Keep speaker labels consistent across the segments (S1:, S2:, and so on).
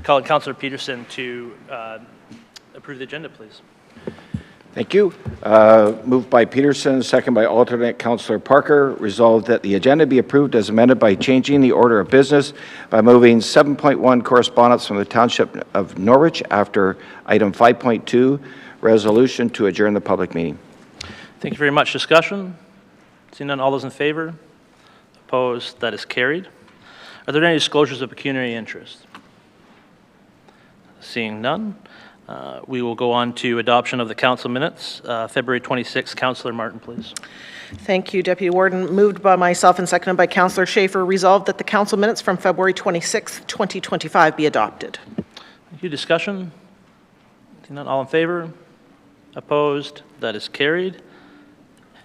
S1: Call on Councillor Peterson to approve the agenda, please.
S2: Thank you. Moved by Peterson, second by alternate Councillor Parker. Resolved that the agenda be approved as amended by changing the order of business by moving 7.1 correspondence from the Township of Norwich after item 5.2 resolution to adjourn the public meeting.
S1: Thank you very much. Discussion? Seeing none, all those in favor? Opposed? That is carried. Are there any disclosures of pecuniary interest? Seeing none, we will go on to adoption of the council minutes. February 26th, Councillor Martin, please.
S3: Thank you, Deputy Warden. Moved by myself and seconded by Councillor Schaefer. Resolved that the council minutes from February 26th, 2025 be adopted.
S1: Thank you. Discussion? Seeing none, all in favor? Opposed? That is carried.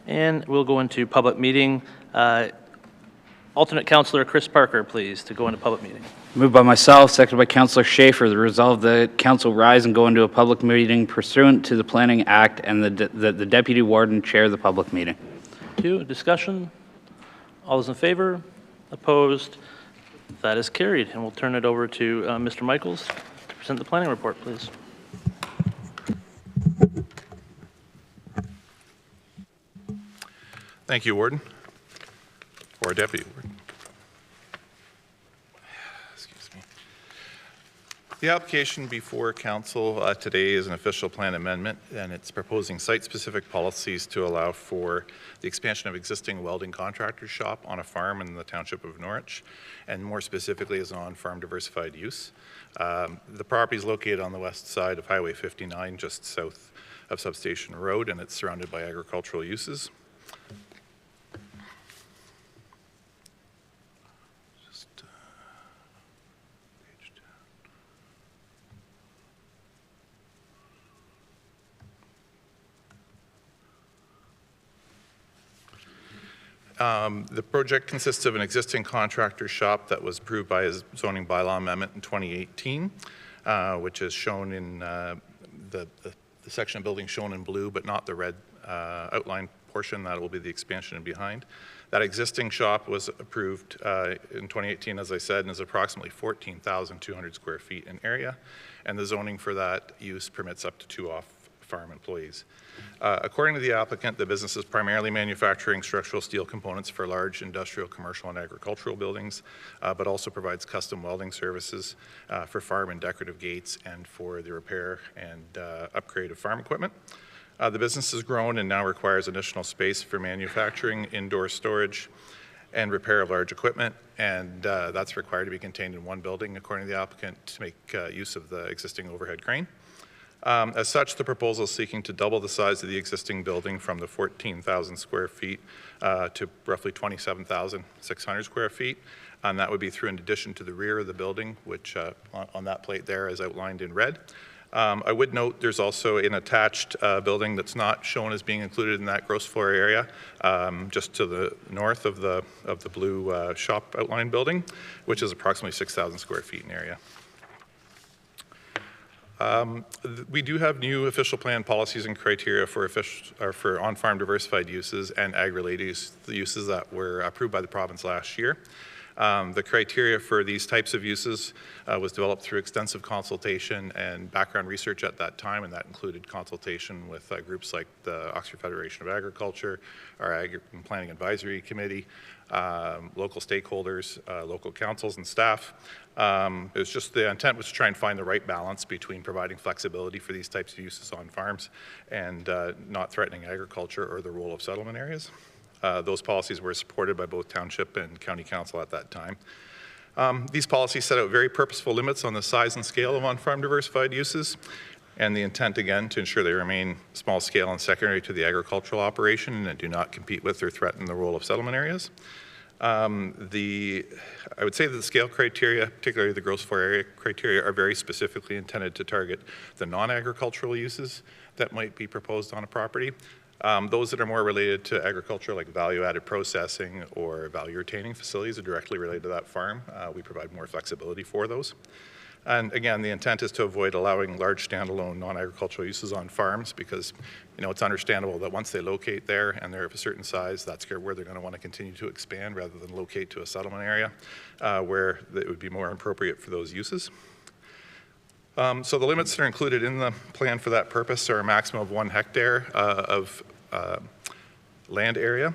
S1: And we'll go into public meeting. Alternate Councillor Chris Parker, please, to go into public meeting.
S4: Moved by myself, seconded by Councillor Schaefer, the resolve that council rise and go into a public meeting pursuant to the Planning Act and that the Deputy Warden chair the public meeting.
S1: Thank you. Discussion? All those in favor? Opposed? That is carried. And we'll turn it over to Mr. Michaels to present the planning report, please.
S5: Thank you, Warden, or Deputy Warden. Excuse me. The application before Council today is an official plan amendment, and it's proposing site-specific policies to allow for the expansion of existing welding contractor shop on a farm in the Township of Norwich, and more specifically as an on-farm diversified use. The property is located on the west side of Highway 59, just south of Substation Road, and it's surrounded by agricultural uses. The project consists of an existing contractor shop that was approved by a zoning bylaw amendment in 2018, which is shown in the section of building shown in blue, but not the red outline portion. That will be the expansion behind. That existing shop was approved in 2018, as I said, and is approximately 14,200 square feet in area, and the zoning for that use permits up to 2 off-farm employees. According to the applicant, the business is primarily manufacturing structural steel components for large industrial, commercial, and agricultural buildings, but also provides custom welding services for farm and decorative gates and for the repair and upgrade of farm equipment. The business has grown and now requires additional space for manufacturing, indoor storage, and repair of large equipment, and that's required to be contained in one building, according to the applicant, to make use of the existing overhead crane. As such, the proposal is seeking to double the size of the existing building from the 14,000 square feet to roughly 27,600 square feet, and that would be through in addition to the rear of the building, which on that plate there is outlined in red. I would note there's also an attached building that's not shown as being included in that gross floor area, just to the north of the blue shop outline building, which is approximately 6,000 square feet in area. We do have new official plan policies and criteria for on-farm diversified uses and ag-related uses that were approved by the province last year. The criteria for these types of uses was developed through extensive consultation and background research at that time, and that included consultation with groups like the Oxford Federation of Agriculture, our Ag and Planning Advisory Committee, local stakeholders, local councils and staff. It was just the intent was to try and find the right balance between providing flexibility for these types of uses on farms and not threatening agriculture or the role of settlement areas. Those policies were supported by both Township and County Council at that time. These policies set out very purposeful limits on the size and scale of on-farm diversified uses, and the intent, again, to ensure they remain small scale and secondary to the agricultural operation and do not compete with or threaten the role of settlement areas. I would say that the scale criteria, particularly the gross floor area criteria, are very specifically intended to target the non-agricultural uses that might be proposed on a property. Those that are more related to agriculture, like value-added processing or value-retaining facilities, are directly related to that farm. We provide more flexibility for those. And again, the intent is to avoid allowing large standalone non-agricultural uses on farms because, you know, it's understandable that once they locate there and they're of a certain size, that's where they're going to want to continue to expand rather than locate to a settlement area where it would be more appropriate for those uses. So the limits that are included in the plan for that purpose are a maximum of 1 hectare of land area,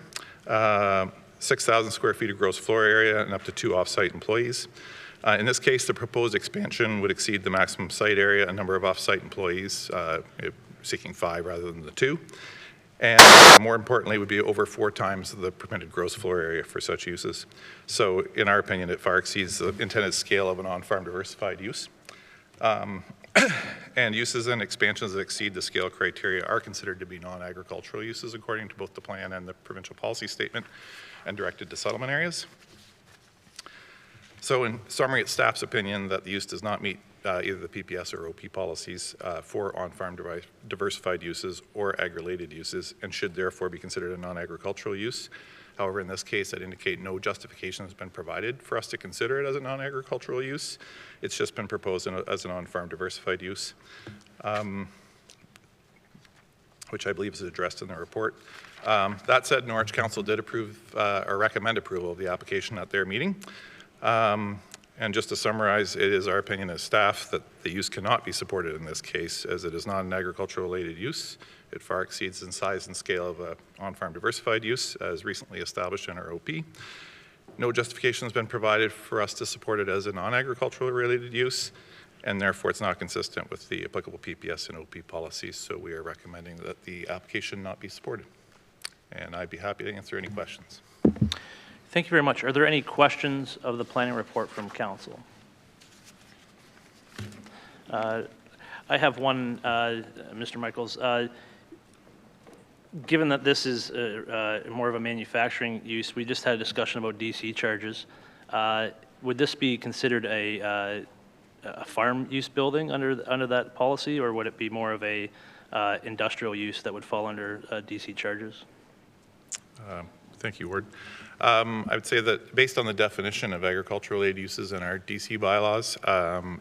S5: 6,000 square feet of gross floor area, and up to 2 off-site employees. In this case, the proposed expansion would exceed the maximum site area, a number of off-site employees, seeking 5 rather than the 2. And more importantly, would be over 4 times the permitted gross floor area for such uses. So in our opinion, it far exceeds the intended scale of an on-farm diversified use. And uses and expansions that exceed the scale criteria are considered to be non-agricultural uses according to both the plan and the provincial policy statement, and directed to settlement areas. So in summary, it's staff's opinion that the use does not meet either the PPS or OP policies for on-farm diversified uses or ag-related uses, and should therefore be considered a non-agricultural use. However, in this case, I'd indicate no justification has been provided for us to consider it as a non-agricultural use. It's just been proposed as an on-farm diversified use, which I believe is addressed in the report. That said, Norwich Council did approve or recommend approval of the application at their meeting. And just to summarize, it is our opinion as staff that the use cannot be supported in this case, as it is not an agricultural related use. It far exceeds in size and scale of a on-farm diversified use as recently established in our OP. No justification has been provided for us to support it as a non-agricultural related use, and therefore it's not consistent with the applicable PPS and OP policies, so we are recommending that the application not be supported. And I'd be happy to answer any questions.
S1: Thank you very much. Are there any questions of the planning report from council? I have one, Mr. Michaels. Given that this is more of a manufacturing use, we just had a discussion about DC charges. Would this be considered a farm use building under that policy, or would it be more of a industrial use that would fall under DC charges?
S5: Thank you, Ward. I would say that based on the definition of agricultural related uses in our DC bylaws,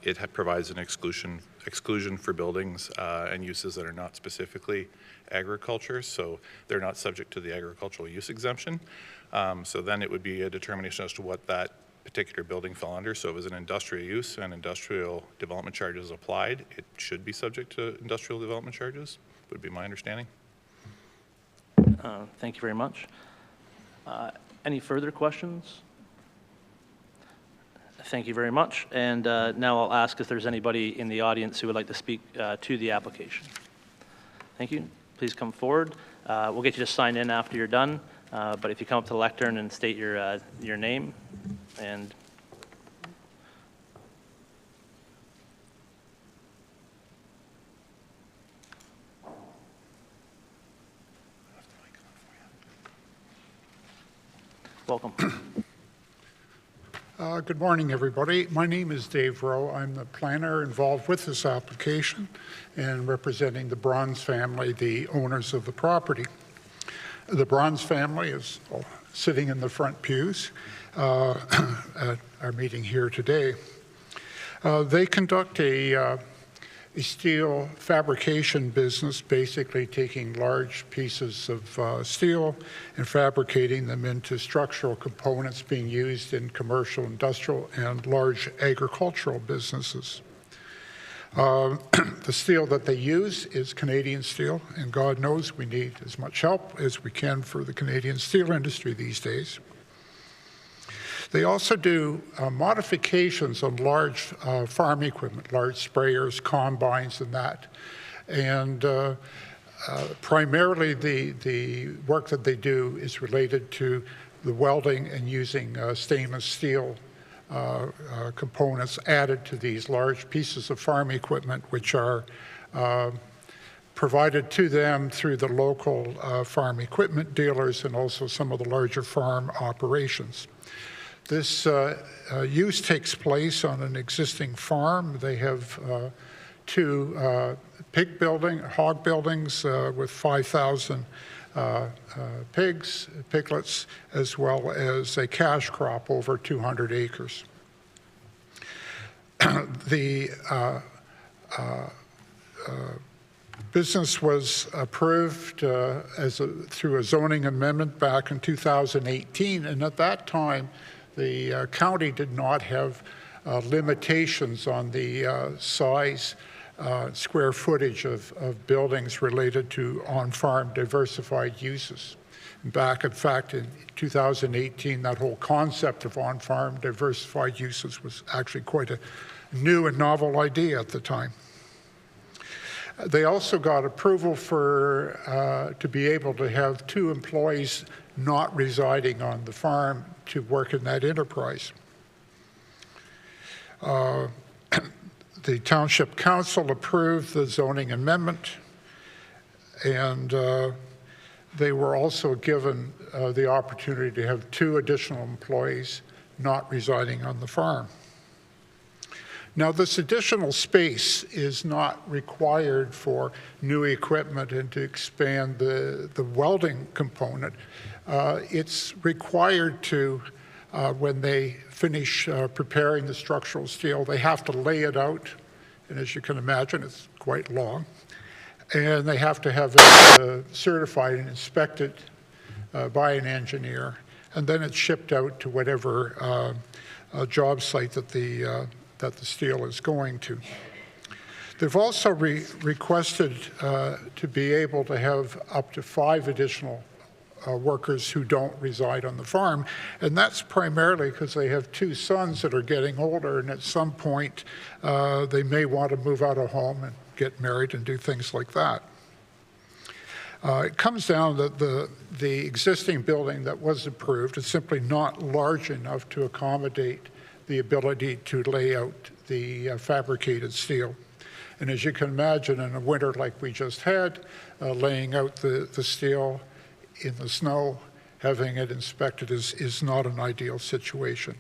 S5: it provides an exclusion for buildings and uses that are not specifically agriculture, so they're not subject to the agricultural use exemption. So then it would be a determination as to what that particular building fell under. So if it was an industrial use and industrial development charges applied, it should be subject to industrial development charges, would be my understanding.
S1: Thank you very much. Any further questions? Thank you very much. And now I'll ask if there's anybody in the audience who would like to speak to the application. Thank you. Please come forward. We'll get you to sign in after you're done, but if you come up to the lectern and state your name and welcome.
S6: Good morning, everybody. My name is Dave Rowe. I'm the planner involved with this application and representing the Bronze family, the owners of the property. The Bronze family is sitting in the front pews at our meeting here today. They conduct a steel fabrication business, basically taking large pieces of steel and fabricating them into structural components being used in commercial, industrial, and large agricultural businesses. The steel that they use is Canadian steel, and God knows we need as much help as we can for the Canadian steel industry these days. They also do modifications on large farm equipment, large sprayers, combines, and that. And primarily the work that they do is related to the welding and using stainless steel components added to these large pieces of farm equipment, which are provided to them through the local farm equipment dealers and also some of the larger farm operations. This use takes place on an existing farm. They have 2 hog buildings with 5,000 piglets, as well as a cash crop over 200 acres. The business was approved through a zoning amendment back in 2018, and at that time, the county did not have limitations on the size, square footage of buildings related to on-farm diversified uses. Back, in fact, in 2018, that whole concept of on-farm diversified uses was actually quite a new and novel idea at the time. They also got approval for to be able to have 2 employees not residing on the farm to work in that enterprise. The Township Council approved the zoning amendment, and they were also given the opportunity to have 2 additional employees not residing on the farm. Now, this additional space is not required for new equipment and to expand the welding component. It's required to, when they finish preparing the structural steel, they have to lay it out, and as you can imagine, it's quite long. And they have to have it certified and inspected by an engineer, and then it's shipped out to whatever job site that the steel is going to. They've also requested to be able to have up to 5 additional workers who don't reside on the farm, and that's primarily because they have 2 sons that are getting older, and at some point they may want to move out of home and get married and do things like that. It comes down that the existing building that was approved is simply not large enough to accommodate the ability to lay out the fabricated steel. And as you can imagine, in a winter like we just had, laying out the steel in the snow, having it inspected is not an ideal situation.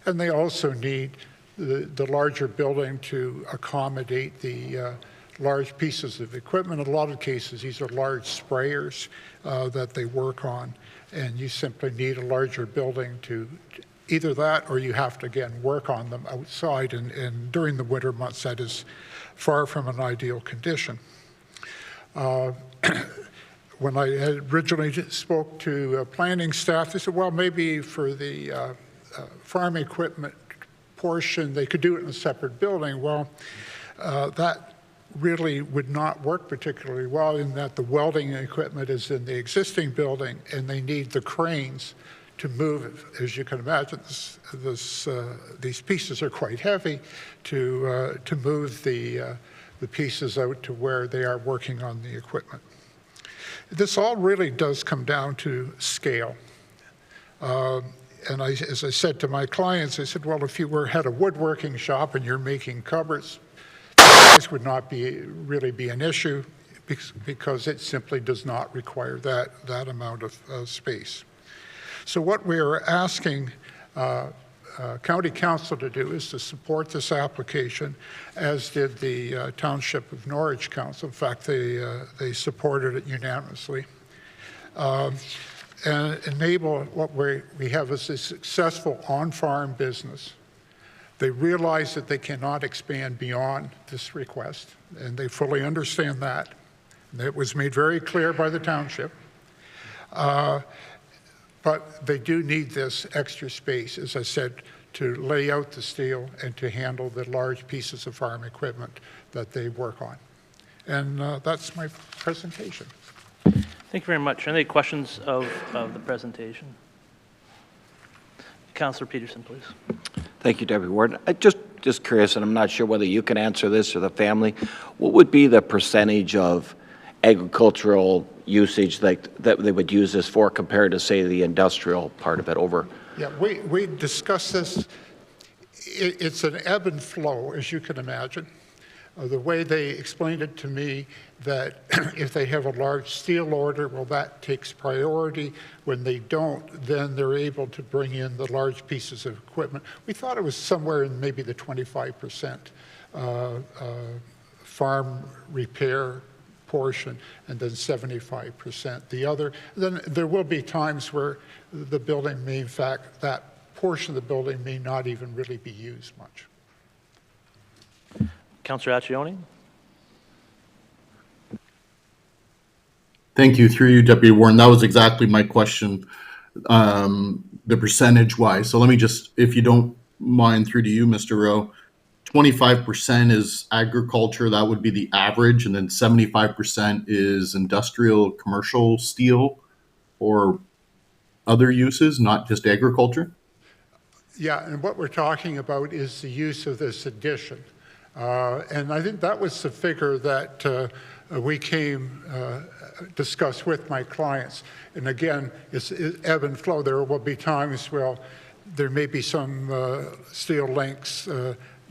S6: And they also need the larger building to accommodate the large pieces of equipment. In a lot of cases, these are large sprayers that they work on, and you simply need a larger building to either that, or you have to, again, work on them outside, and during the winter months, that is far from an ideal condition. When I originally spoke to planning staff, they said, well, maybe for the farm equipment portion, they could do it in a separate building. Well, that really would not work particularly well, in that the welding equipment is in the existing building, and they need the cranes to move. As you can imagine, these pieces are quite heavy to move the pieces out to where they are working on the equipment. This all really does come down to scale. And as I said to my clients, I said, well, if you had a woodworking shop and you're making cupboards, this would not really be an issue, because it simply does not require that amount of space. So what we are asking County Council to do is to support this application, as did the Township of Norwich Council. In fact, they supported it unanimously. And enable what we have as a successful on-farm business. They realize that they cannot expand beyond this request, and they fully understand that. It was made very clear by the township. But they do need this extra space, as I said, to lay out the steel and to handle the large pieces of farm equipment that they work on. And that's my presentation.
S1: Thank you very much. Any questions of the presentation? Councillor Peterson, please.
S2: Thank you, Deputy Warden. Just curious, and I'm not sure whether you can answer this or the family, what would be the percentage of agricultural usage that they would use this for compared to, say, the industrial part of it over?
S6: Yeah, we discussed this. It's an ebb and flow, as you can imagine. The way they explained it to me, that if they have a large steel order, well, that takes priority. When they don't, then they're able to bring in the large pieces of equipment. We thought it was somewhere in maybe the 25% farm repair portion, and then 75% the other. Then there will be times where the building may, in fact, that portion of the building may not even really be used much.
S1: Councillor Accioni?
S7: Thank you. Through you, Deputy Warden. That was exactly my question, the percentage-wise. So let me just, if you don't mine through to you, Mr. Rowe. 25% is agriculture, that would be the average, and then 75% is industrial, commercial steel or other uses, not just agriculture?
S6: Yeah, and what we're talking about is the use of this addition. And I think that was the figure that we discussed with my clients. And again, it's ebb and flow. There will be times where there may be some steel links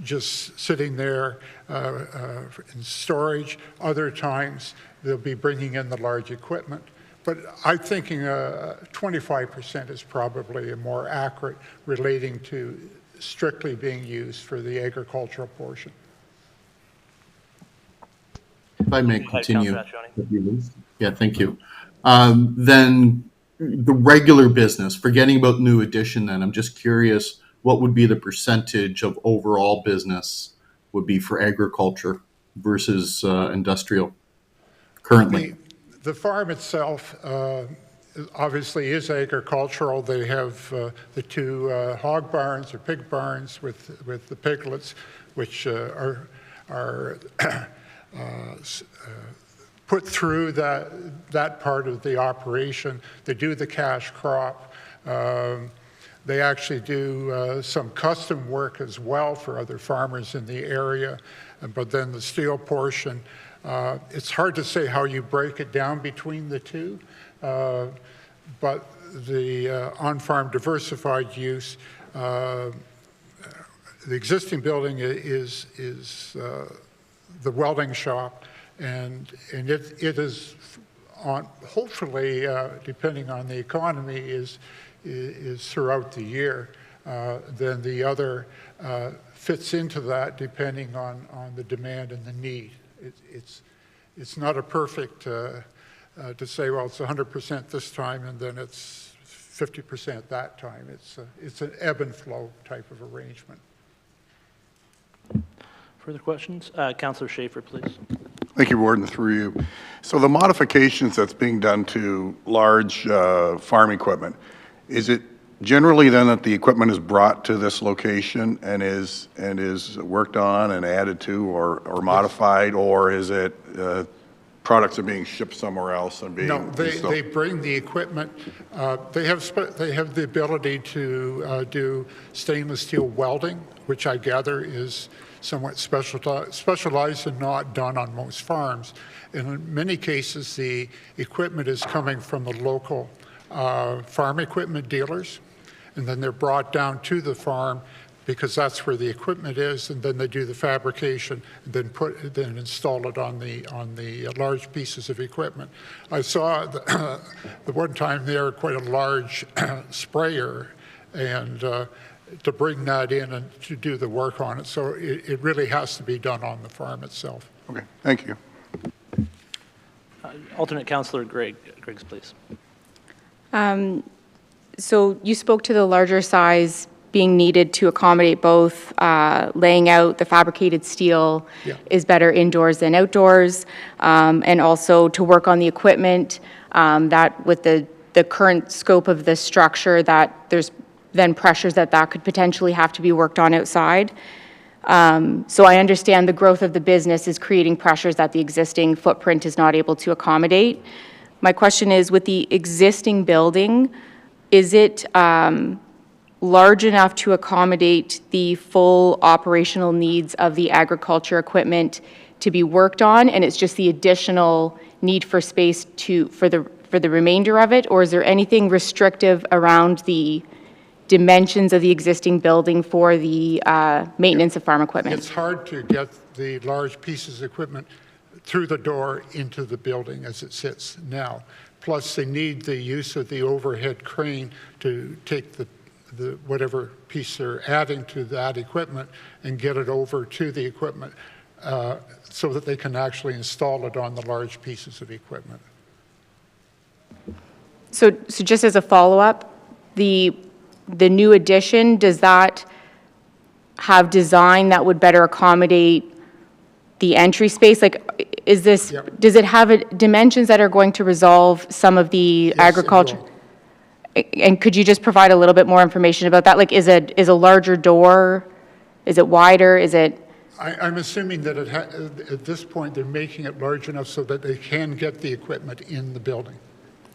S6: just sitting there in storage. Other times, they'll be bringing in the large equipment. But I'm thinking 25% is probably more accurate relating to strictly being used for the agricultural portion.
S7: If I may
S1: ahead,
S7: continue.
S1: Councilor
S7: Yeah, thank you. Then the regular business, forgetting about new addition then, I'm just curious, what would be the percentage of overall business would be for agriculture versus industrial currently?
S6: The farm itself obviously is agricultural. They have the two hog barns or pig barns with the piglets, which are put through that part of the operation. They do the cash crop. They actually do some custom work as well for other farmers in the area. But then the steel portion, it's hard to say how you break it down between the two. But the on-farm diversified use, the existing building is the welding shop, and it is on, hopefully, depending on the economy, is throughout the year. Then the other fits into that depending on the demand and the need. It's not a perfect to say, well, it's 100% this time and then it's 50% that time. It's an ebb and flow type of arrangement.
S1: Further questions? Councilor Schaefer, please.
S8: Thank you, Warden, through you. So the modifications that's being done to large farm equipment, is it generally then that the equipment is brought to this location and is worked on and added to or modified, or is it products are being shipped somewhere else and being
S6: No, they
S8: installed?
S6: bring the equipment. They have the ability to do stainless steel welding, which I gather is somewhat specialized and not done on most farms. And in many cases, the equipment is coming from the local farm equipment dealers, and then they're brought down to the farm because that's where the equipment is, and then they do the fabrication and then install it on the large pieces of equipment. I saw the one time there quite a large sprayer, and to bring that in and to do the work on it. So it really has to be done on the farm itself.
S8: Okay, thank you.
S1: Alternate Councilor Griggs, please.
S9: So you spoke to the larger size being needed to accommodate both laying out the fabricated steel is better indoors than outdoors, and also to work on the equipment that with the current scope of the structure that there's then pressures that could potentially have to be worked on outside. So I understand the growth of the business is creating pressures that the existing footprint is not able to accommodate. My question is, with the existing building, is it large enough to accommodate the full operational needs of the agriculture equipment to be worked on, and it's just the additional need for space for the remainder of it, or is there anything restrictive around the dimensions of the existing building for the maintenance of farm equipment?
S6: It's hard to get the large pieces of equipment through the door into the building as it sits now. Plus, they need the use of the overhead crane to take the whatever piece they're adding to that equipment and get it over to the equipment so that they can actually install it on the large pieces of equipment.
S9: So just as a follow-up, the new addition, does that have design that would better accommodate the entry space? Like, does it have dimensions that are going to resolve some of the agriculture? And could you just provide a little bit more information about that? Like, is a larger door, is it wider, is it?
S6: I'm assuming that at this point, they're making it large enough so that they can get the equipment in the building.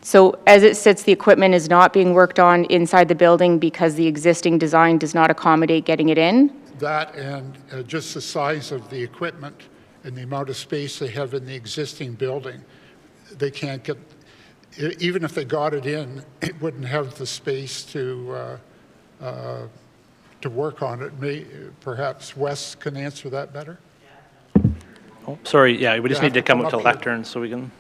S9: So as it sits, the equipment is not being worked on inside the building because the existing design does not accommodate getting it in?
S6: That and just the size of the equipment and the amount of space they have in the existing building, they can't get, even if they got it in, it wouldn't have the space to work on it. Perhaps Wes can answer that better?
S1: Oh, sorry, yeah, we just
S6: Yeah,
S1: need to come up to
S6: here.
S1: lectern so we can.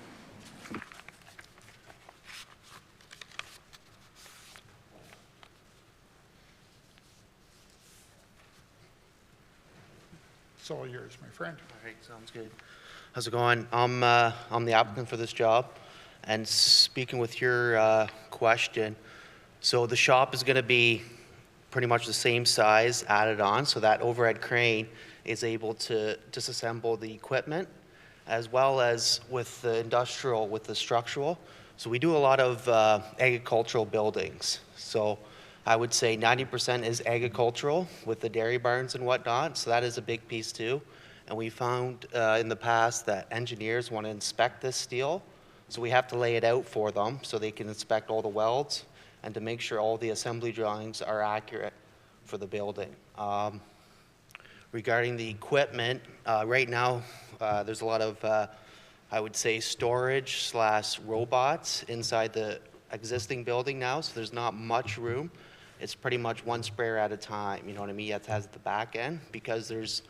S6: It's all yours, my friend.
S10: All right, sounds good. How's it going? I'm the applicant for this job, and speaking with your question, so the shop is going to be pretty much the same size added on, so that overhead crane is able to disassemble the equipment, as well as with the industrial, with the structural. So we do a lot of agricultural buildings. So I would say 90% is agricultural with the dairy barns and whatnot, so that is a big piece too. And we found in the past that engineers want to inspect this steel, so we have to lay it out for them so they can inspect all the welds and to make sure all the assembly drawings are accurate for the building. Regarding the equipment, right now there's a lot of, I would say, storage / robots inside the existing building now, so there's not much room. It's pretty much one sprayer at a time, you know what I mean? It has the back end because there's,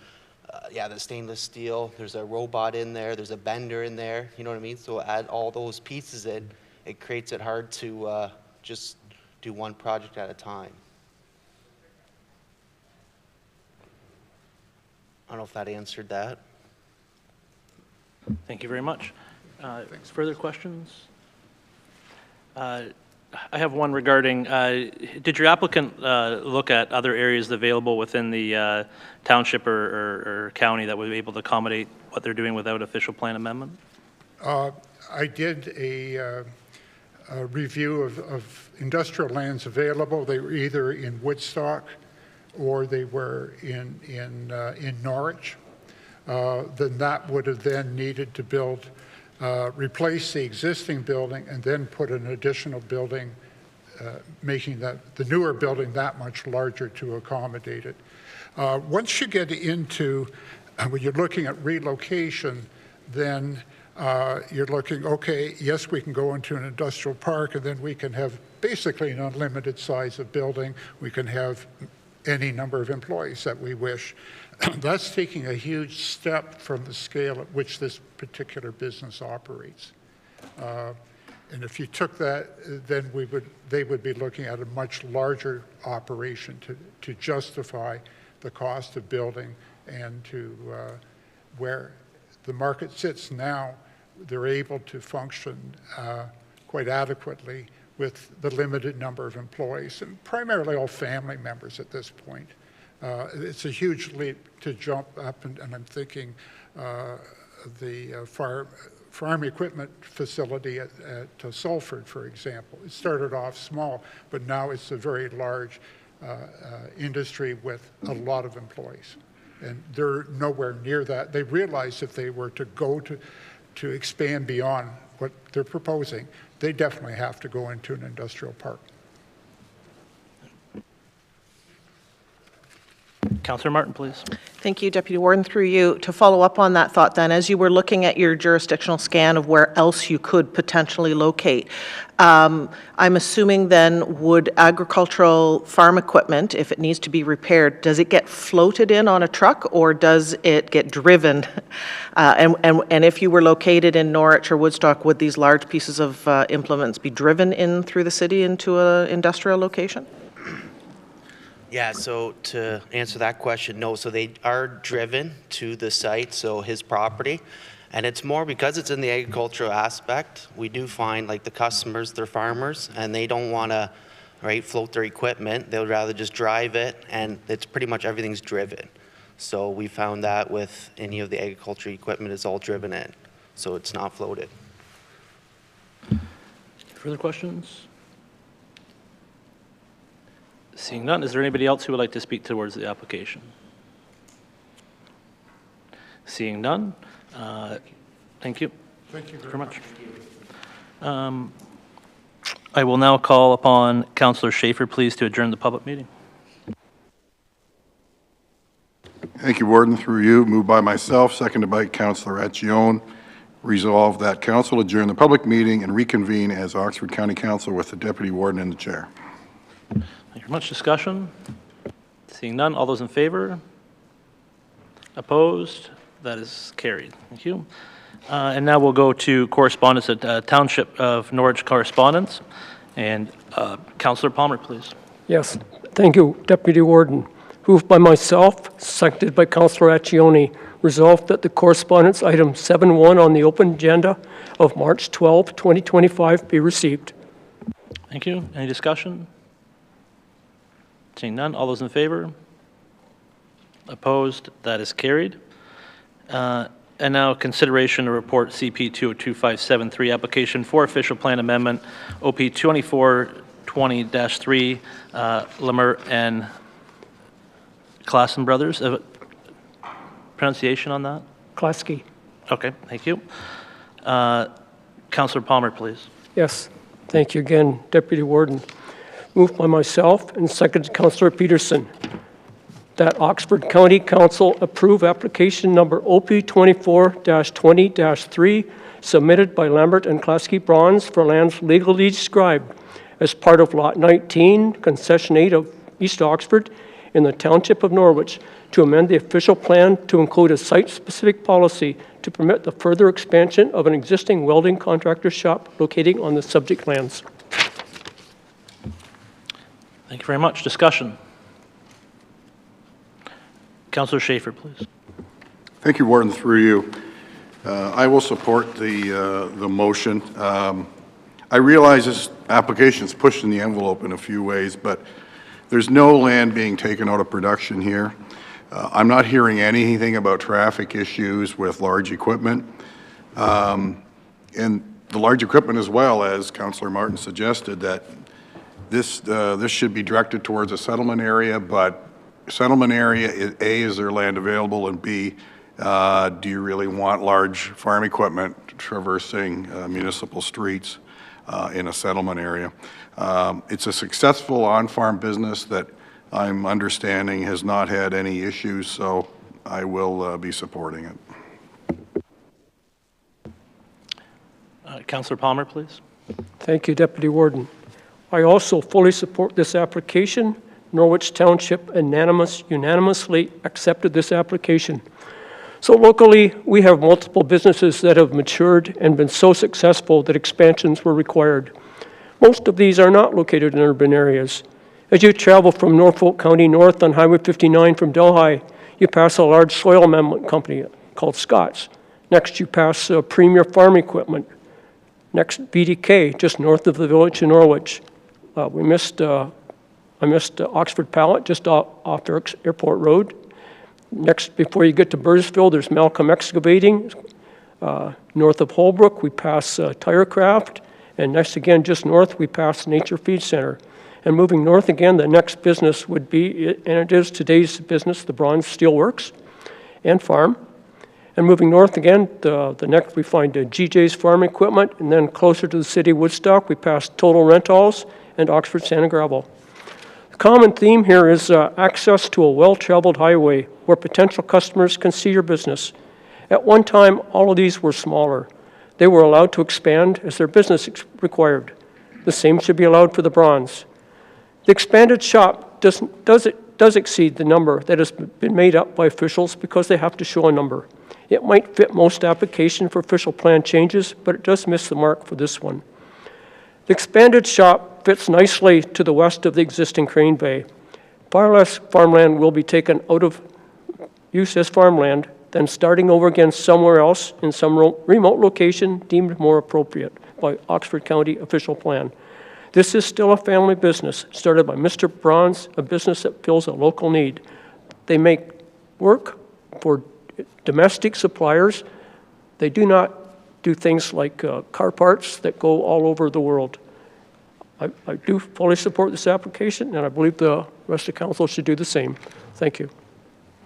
S10: the stainless steel, there's a robot in there, there's a bender in there, you know what I mean? So add all those pieces in, it creates it hard to just do one project at a time. I don't know if that answered that.
S1: Thank you very much. Further questions? I have one regarding, did your applicant look at other areas available within the township or county that would be able to accommodate what they're doing without official plan amendment?
S6: I did a review of industrial lands available. They were either in Woodstock or they were in Norwich. Then that would have then needed to build, replace the existing building and then put an additional building, making the newer building that much larger to accommodate it. Once you get into, when you're looking at relocation, then you're looking, okay, yes, we can go into an industrial park and then we can have basically an unlimited size of building. We can have any number of employees that we wish. That's taking a huge step from the scale at which this particular business operates. And if you took that, then they would be looking at a much larger operation to justify the cost of building and to where the market sits now, they're able to function quite adequately with the limited number of employees, and primarily all family members at this point. It's a huge leap to jump up, and I'm thinking the farm equipment facility at Salford, for example. It started off small, but now it's a very large industry with a lot of employees. And they're nowhere near that. They realize if they were to go to expand beyond what they're proposing, they definitely have to go into an industrial park.
S1: Councillor Martin, please.
S3: Thank you, Deputy Warden. Through you, to follow up on that thought then, as you were looking at your jurisdictional scan of where else you could potentially locate, I'm assuming then would agricultural farm equipment, if it needs to be repaired, does it get floated in on a truck or does it get driven? And if you were located in Norwich or Woodstock, would these large pieces of implements be driven in through the city into an industrial location?
S10: Yeah, so to answer that question, no. So they are driven to the site, so his property. And it's more because it's in the agricultural aspect. We do find like the customers, they're farmers, and they don't want to, right, float their equipment. They would rather just drive it, and it's pretty much everything's driven. So we found that with any of the agricultural equipment, it's all driven in. So it's not floated.
S1: Further questions? Seeing none, is there anybody else who would like to speak towards the application? Seeing none, thank you.
S6: Thank you
S1: Very much. I will now call upon Councillor Schaefer, please, to adjourn the public meeting.
S8: Thank you, Warden. Through you, moved by myself, seconded by Councillor Accione. Resolve that council adjourn the public meeting and reconvene as Oxford County Council with the Deputy Warden in the chair.
S1: Thank you very much. Discussion? Seeing none, all those in favor? Opposed? That is carried. Thank you. And now we'll go to correspondence at Township of Norwich correspondence. And Councillor Palmer, please.
S11: Yes, thank you, Deputy Warden. Moved by myself, seconded by Councillor Accione. Resolved that the correspondence item 7.1 on the open agenda of March 12, 2025 be received.
S1: Thank you. Any discussion? Seeing none, all those in favor? Opposed? That is carried. And now consideration of report CP 202573, application for official plan amendment, OP 2420-3, Lemmer and Klassen Brothers. Pronunciation on that?
S11: Klasky.
S1: Okay, thank you. Councillor Palmer, please.
S11: Yes, thank you again, Deputy Warden. Moved by myself and seconded Councillor Peterson that Oxford County Council approve application number OP 24-20-3 submitted by Lambert and Klasky Bronze for lands legally described as part of Lot 19, Concession 8 of East Oxford in the Township of Norwich to amend the official plan to include a site-specific policy to permit the further expansion of an existing welding contractor shop locating on the subject lands.
S1: Thank you very much. Discussion. Councillor Schaefer, please.
S8: Thank you, Warden. Through you, I will support the motion. I realize this application is pushing the envelope in a few ways, but there's no land being taken out of production here. I'm not hearing anything about traffic issues with large equipment. And the large equipment as well, as Councillor Martin suggested, that this should be directed towards a settlement area, but settlement area, A, is there land available, and B, do you really want large farm equipment traversing municipal streets in a settlement area? It's a successful on-farm business that I'm understanding has not had any issues, so I will be supporting it.
S1: Councillor Palmer, please.
S11: Thank you, Deputy Warden. I also fully support this application. Norwich Township unanimously accepted this application. So locally, we have multiple businesses that have matured and been so successful that expansions were required. Most of these are not located in urban areas. As you travel from Norfolk County north on Highway 59 from Delhi, you pass a large soil amendment company called Scott's. Next, you pass Premier Farm Equipment. Next, BDK, just north of the village in Norwich. I missed Oxford Pallet, just off Airport Road. Next, before you get to Burrsville, there's Malcolm Excavating. North of Holbrook, we pass Tirecraft. And next again, just north, we pass Nature Feed Center. And moving north again, the next business would be, and it is today's business, the Bronze Steel Works and Farm. And moving north again, the next we find GJ's Farm Equipment, and then closer to the city of Woodstock, we pass Total Rentals and Oxford Sand and Gravel. The common theme here is access to a well-traveled highway where potential customers can see your business. At one time, all of these were smaller. They were allowed to expand as their business required. The same should be allowed for the Bronze. The expanded shop does exceed the number that has been made up by officials because they have to show a number. It might fit most applications for official plan changes, but it does miss the mark for this one. The expanded shop fits nicely to the west of the existing Crane Bay. Far less farmland will be taken out of use as farmland than starting over again somewhere else in some remote location deemed more appropriate by Oxford County official plan. This is still a family business started by Mr. Bronze, a business that fills a local need. They make work for domestic suppliers. They do not do things like car parts that go all over the world. I do fully support this application, and I believe the rest of council should do the same. Thank you.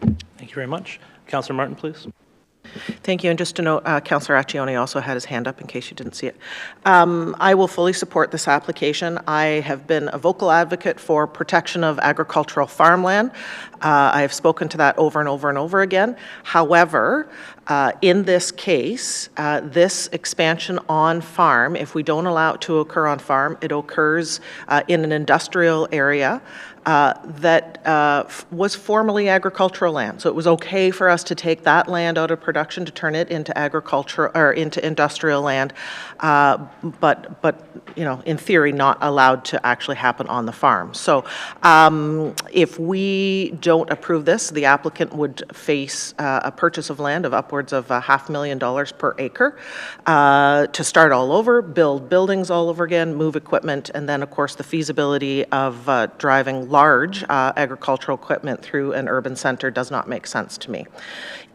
S1: Thank you very much. Councillor Martin, please.
S3: Thank you. And just to note, Councillor Accioni also had his hand up in case you didn't see it. I will fully support this application. I have been a vocal advocate for protection of agricultural farmland. I have spoken to that over and over and over again. However, in this case, this expansion on farm, if we don't allow it to occur on farm, it occurs in an industrial area that was formerly agricultural land. So it was okay for us to take that land out of production to turn it into agriculture or into industrial land, but you know, in theory, not allowed to actually happen on the farm. So if we don't approve this, the applicant would face a purchase of land of upwards of $500,000 per acre to start all over, build buildings all over again, move equipment, and then of course the feasibility of driving large agricultural equipment through an urban center does not make sense to me.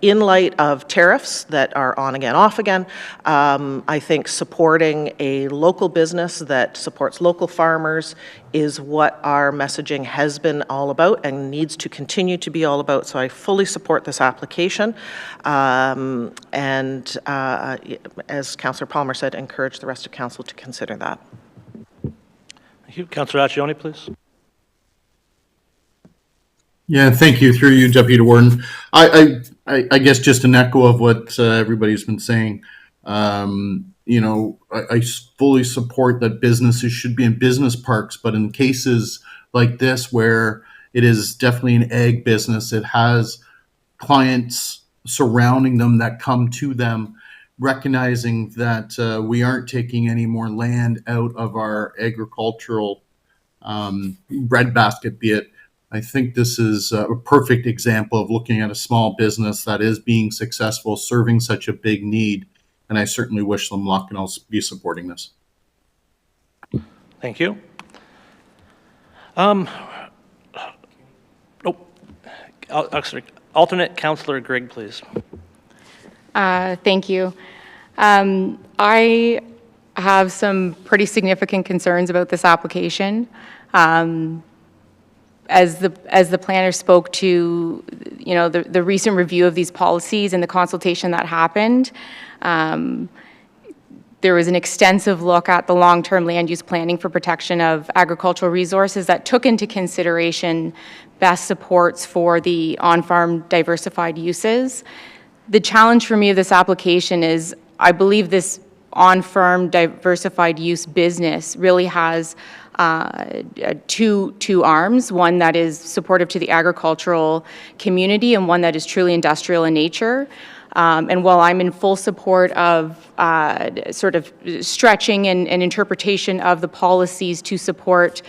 S3: In light of tariffs that are on again, off again, I think supporting a local business that supports local farmers is what our messaging has been all about and needs to continue to be all about. So I fully support this application. And as Councillor Palmer said, encourage the rest of council to consider that.
S1: Thank you. Councillor Accioni, please.
S7: Yeah, thank you. Through you, Deputy Warden. I guess just an echo of what everybody's been saying. You know, I fully support that businesses should be in business parks, but in cases like this where it is definitely an ag business, it has clients surrounding them that come to them, recognizing that we aren't taking any more land out of our agricultural breadbasket, be it. I think this is a perfect example of looking at a small business that is being successful, serving such a big need, and I certainly wish them luck, and I'll be supporting this.
S1: Thank you. Alternate Councillor Grigg, please.
S9: Thank you. I have some pretty significant concerns about this application. As the planner spoke to, you know, the recent review of these policies and the consultation that happened, there was an extensive look at the long-term land use planning for protection of agricultural resources that took into consideration best supports for the on-farm diversified uses. The challenge for me of this application is I believe this on-farm diversified use business really has two arms, one that is supportive to the agricultural community and one that is truly industrial in nature. And while I'm in full support of sort of stretching and interpretation of the policies to support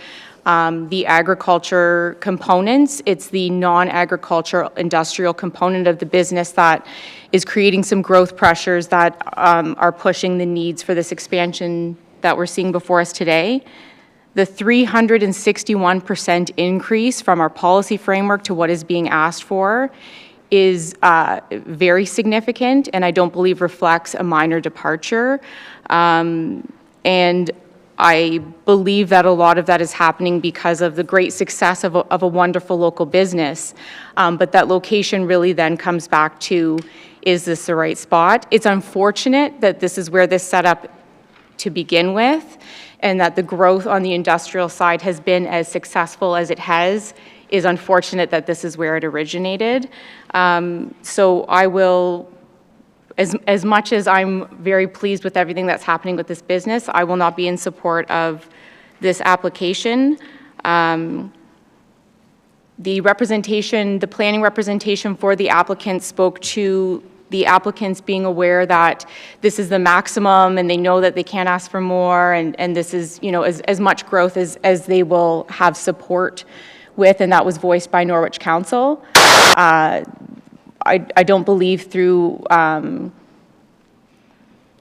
S9: the agriculture components, it's the non-agricultural industrial component of the business that is creating some growth pressures that are pushing the needs for this expansion that we're seeing before us today. The 361% increase from our policy framework to what is being asked for is very significant, and I don't believe reflects a minor departure. And I believe that a lot of that is happening because of the great success of a wonderful local business. But that location really then comes back to, is this the right spot? It's unfortunate that this is where this set up to begin with, and that the growth on the industrial side has been as successful as it has. Is unfortunate that this is where it originated. So I will, as much as I'm very pleased with everything that's happening with this business, I will not be in support of this application. The representation, the planning representation for the applicant spoke to the applicants being aware that this is the maximum and they know that they can't ask for more, and this is, you know, as much growth as they will have support with, and that was voiced by Norwich Council. I don't believe through, I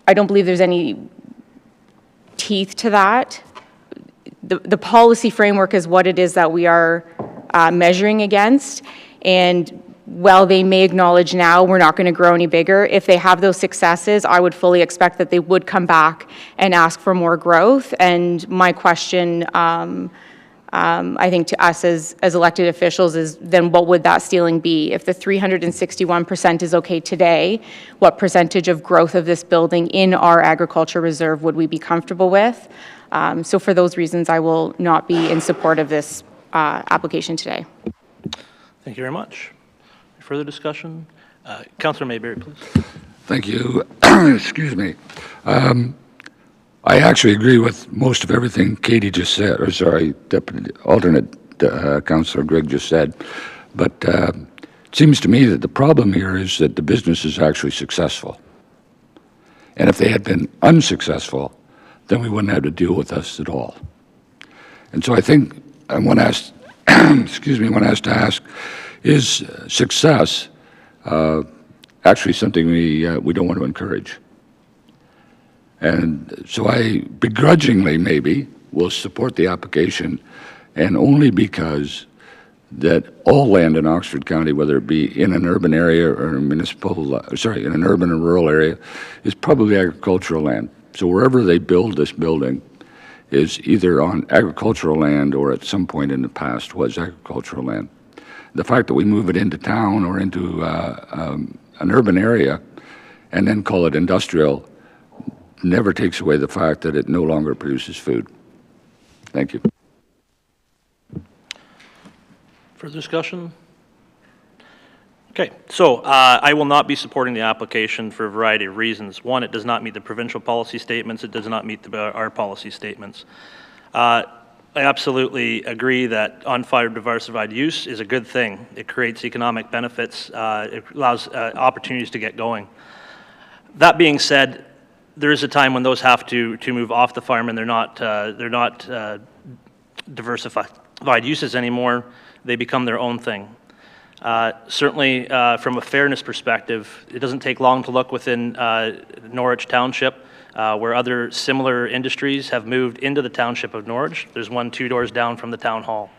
S9: don't believe there's any teeth to that. The policy framework is what it is that we are measuring against, and while they may acknowledge now we're not going to grow any bigger, if they have those successes, I would fully expect that they would come back and ask for more growth. And my question, I think to us as elected officials is then what would that ceiling be? If the 361% is okay today, what percentage of growth of this building in our agriculture reserve would we be comfortable with? So for those reasons, I will not be in support of this application today.
S1: Thank you very much. Further discussion? Councillor Mayberry, please.
S12: Thank you. Excuse me. I actually agree with most of everything Katie just said, or sorry, Deputy Alternate Councillor Grigg just said. But it seems to me that the problem here is that the business is actually successful. And if they had been unsuccessful, then we wouldn't have to deal with us at all. And so I think I want to ask, excuse me, one has to ask, is success actually something we don't want to encourage? And so I begrudgingly maybe will support the application, and only because that all land in Oxford County, whether it be in an urban area or a municipal, in an urban or rural area, is probably agricultural land. So wherever they build this building is either on agricultural land or at some point in the past was agricultural land. The fact that we move it into town or into an urban area and then call it industrial never takes away the fact that it no longer produces food. Thank you.
S1: Further discussion? Okay, so I will not be supporting the application for a variety of reasons. One, it does not meet the provincial policy statements. It does not meet our policy statements. I absolutely agree that on-farm diversified use is a good thing. It creates economic benefits. It allows opportunities to get going. That being said, there is a time when those have to move off the farm and they're not diversified uses anymore. They become their own thing. Certainly, from a fairness perspective, it doesn't take long to look within Norwich Township, where other similar industries have moved into the township of Norwich. There's one 2 doors down from the town hall.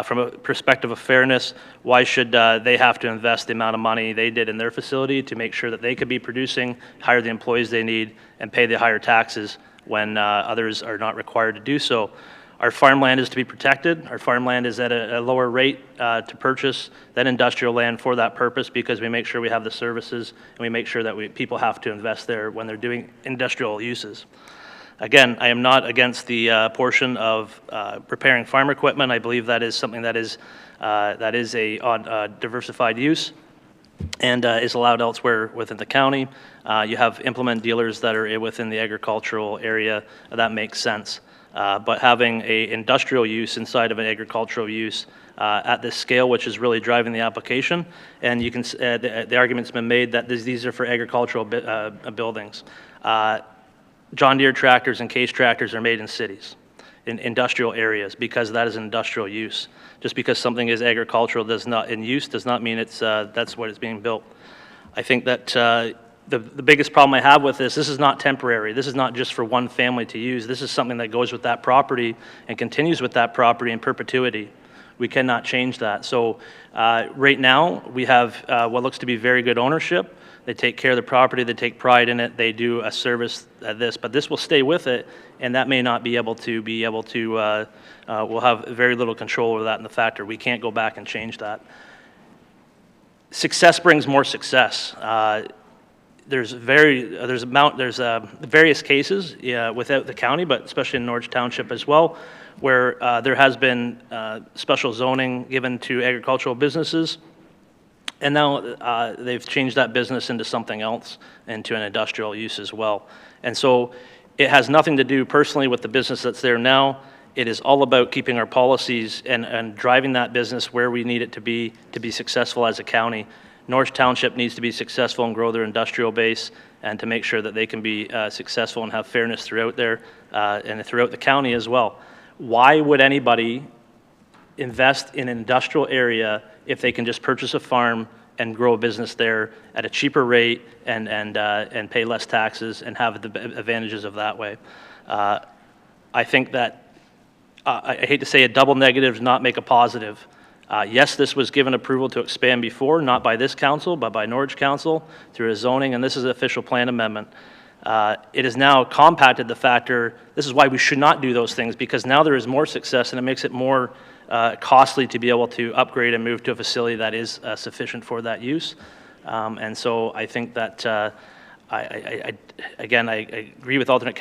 S1: From a perspective of fairness, why should they have to invest the amount of money they did in their facility to make sure that they could be producing, hire the employees they need, and pay the higher taxes when others are not required to do so? Our farmland is to be protected. Our farmland is at a lower rate to purchase than industrial land for that purpose, because we make sure we have the services and we make sure that people have to invest there when they're doing industrial uses. Again, I am not against the portion of repairing farm equipment. I believe that is something that is a diversified use and is allowed elsewhere within the county. You have implement dealers that are within the agricultural area. That makes sense. But having an industrial use inside of an agricultural use at this scale, which is really driving the application, and you can the argument's been made that these are for agricultural buildings. John Deere tractors and Case tractors are made in cities, in industrial areas, because that is an industrial use. Just because something is agricultural does not mean it's that's what is being built. I think that the biggest problem I have with this is not temporary. This is not just for one family to use. This is something that goes with that property and continues with that property in perpetuity. We cannot change that. So right now, we have what looks to be very good ownership. They take care of the property, they take pride in it, they do a service at this, but this will stay with it, and that may not be able to, we'll have very little control over that in the factor. We can't go back and change that. Success brings more success. There's various cases without the county, but especially in Norwich Township as well, where there has been special zoning given to agricultural businesses, and now they've changed that business into something else, into an industrial use as well. And so it has nothing to do personally with the business that's there now. It is all about keeping our policies and driving that business where we need it to be successful as a county. Norwich Township needs to be successful and grow their industrial base, and to make sure that they can be successful and have fairness throughout there and throughout the county as well. Why would anybody invest in an industrial area if they can just purchase a farm and grow a business there at a cheaper rate and pay less taxes and have the advantages of that way? I think that I hate to say a double negative does not make a positive. Yes, this was given approval to expand before, not by this council, but by Norwich Council through a zoning, and this is an official plan amendment. It has now compacted the factor, this is why we should not do those things, because now there is more success and it makes it more costly to be able to upgrade and move to a facility that is sufficient for that use. And so I think that, I agree with alternate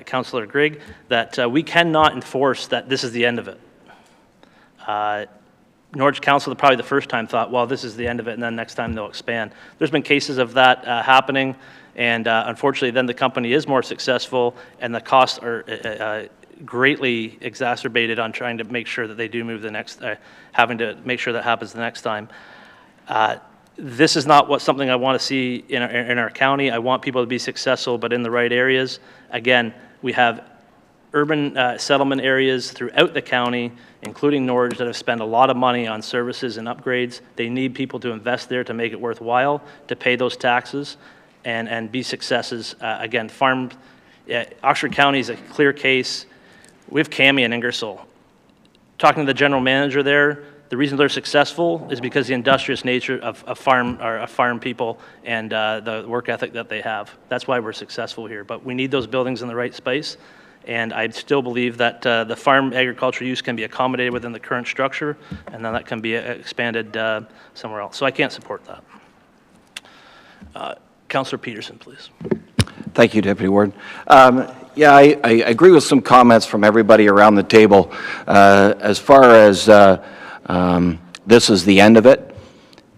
S1: Councillor Grigg that we cannot enforce that this is the end of it. Norwich Council, probably the first time, thought, well, this is the end of it, and then next time they'll expand. There's been cases of that happening, and unfortunately, then the company is more successful, and the costs are greatly exacerbated on trying to make sure that they do move the next, having to make sure that happens the next time. This is not something I want to see in our county. I want people to be successful, but in the right areas. Again, we have urban settlement areas throughout the county, including Norwich, that have spent a lot of money on services and upgrades. They need people to invest there to make it worthwhile, to pay those taxes, and be successes. Again, Oxford County is a clear case. We have Cami and Ingersoll. Talking to the general manager there, the reason they're successful is because the industrious nature of farm people and the work ethic that they have. That's why we're successful here. But we need those buildings in the right space. And I still believe that the farm agriculture use can be accommodated within the current structure, and then that can be expanded somewhere else. So I can't support that. Councillor Peterson, please.
S2: Thank you, Deputy Warden. Yeah, I agree with some comments from everybody around the table. As far as this is the end of it,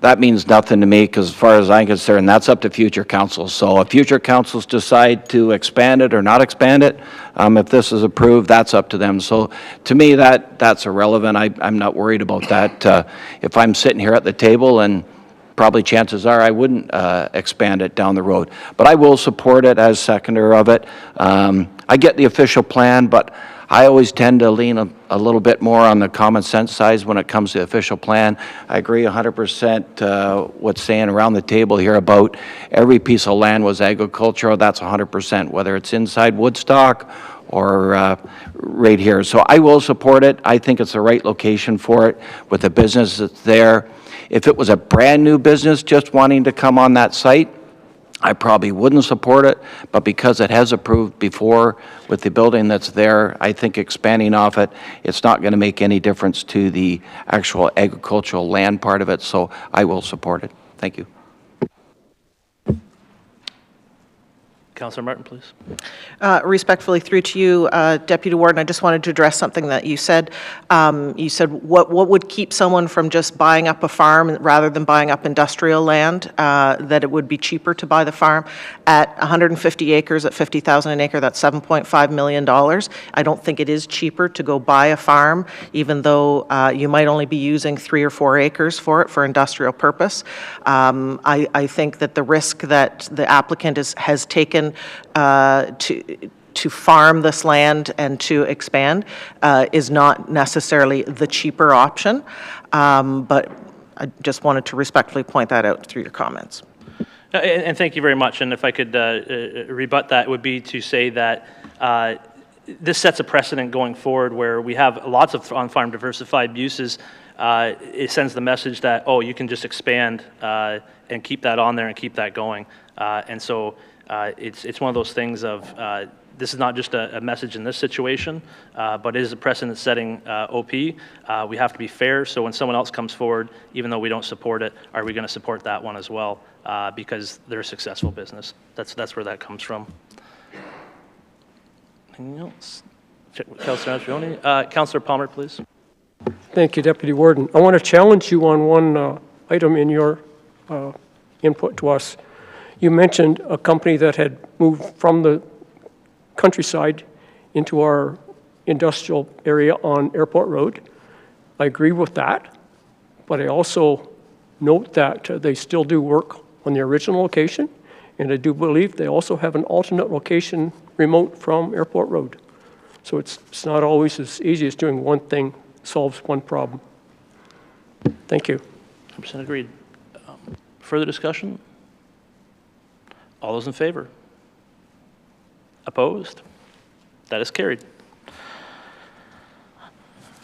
S2: that means nothing to me, because as far as I'm concerned, that's up to future councils. So if future councils decide to expand it or not expand it, if this is approved, that's up to them. So to me, that's irrelevant. I'm not worried about that. If I'm sitting here at the table, and probably chances are I wouldn't expand it down the road. But I will support it as seconder of it. I get the official plan, but I always tend to lean a little bit more on the common sense side when it comes to the official plan. I agree 100% what's saying around the table here about every piece of land was agricultural. That's 100%, whether it's inside Woodstock or right here. So I will support it. I think it's the right location for it with the business that's there. If it was a brand new business just wanting to come on that site, I probably wouldn't support it, but because it has approved before with the building that's there, I think expanding off it, it's not going to make any difference to the actual agricultural land part of it, so I will support it. Thank you.
S1: Councillor Martin, please.
S3: Respectfully, through to you, Deputy Warden, I just wanted to address something that you said. You said what would keep someone from just buying up a farm rather than buying up industrial land, that it would be cheaper to buy the farm. At 150 acres at $50,000 an acre, that's $7.5 million. I don't think it is cheaper to go buy a farm, even though you might only be using 3 or 4 acres for it for industrial purpose. I think that the risk that the applicant has taken to farm this land and to expand is not necessarily the cheaper option, but I just wanted to respectfully point that out through your comments.
S1: And thank you very much. And if I could rebut that, would be to say that this sets a precedent going forward where we have lots of on-farm diversified uses. It sends the message that, oh, you can just expand and keep that on there and keep that going. And so it's one of those things of this is not just a message in this situation, but it is a precedent-setting OP. We have to be fair, so when someone else comes forward, even though we don't support it, are we going to support that one as well? Because they're a successful business. That's where that comes from. Anything else? Councillor Angeloni. Councillor Palmer, please.
S11: Thank you, Deputy Warden. I want to challenge you on one item in your input to us. You mentioned a company that had moved from the countryside into our industrial area on Airport Road. I agree with that, but I also note that they still do work on the original location, and I do believe they also have an alternate location remote from Airport Road. So it's not always as easy as doing one thing solves one problem. Thank you.
S1: 100% agreed. Further discussion? All those in favor? Opposed? That is carried.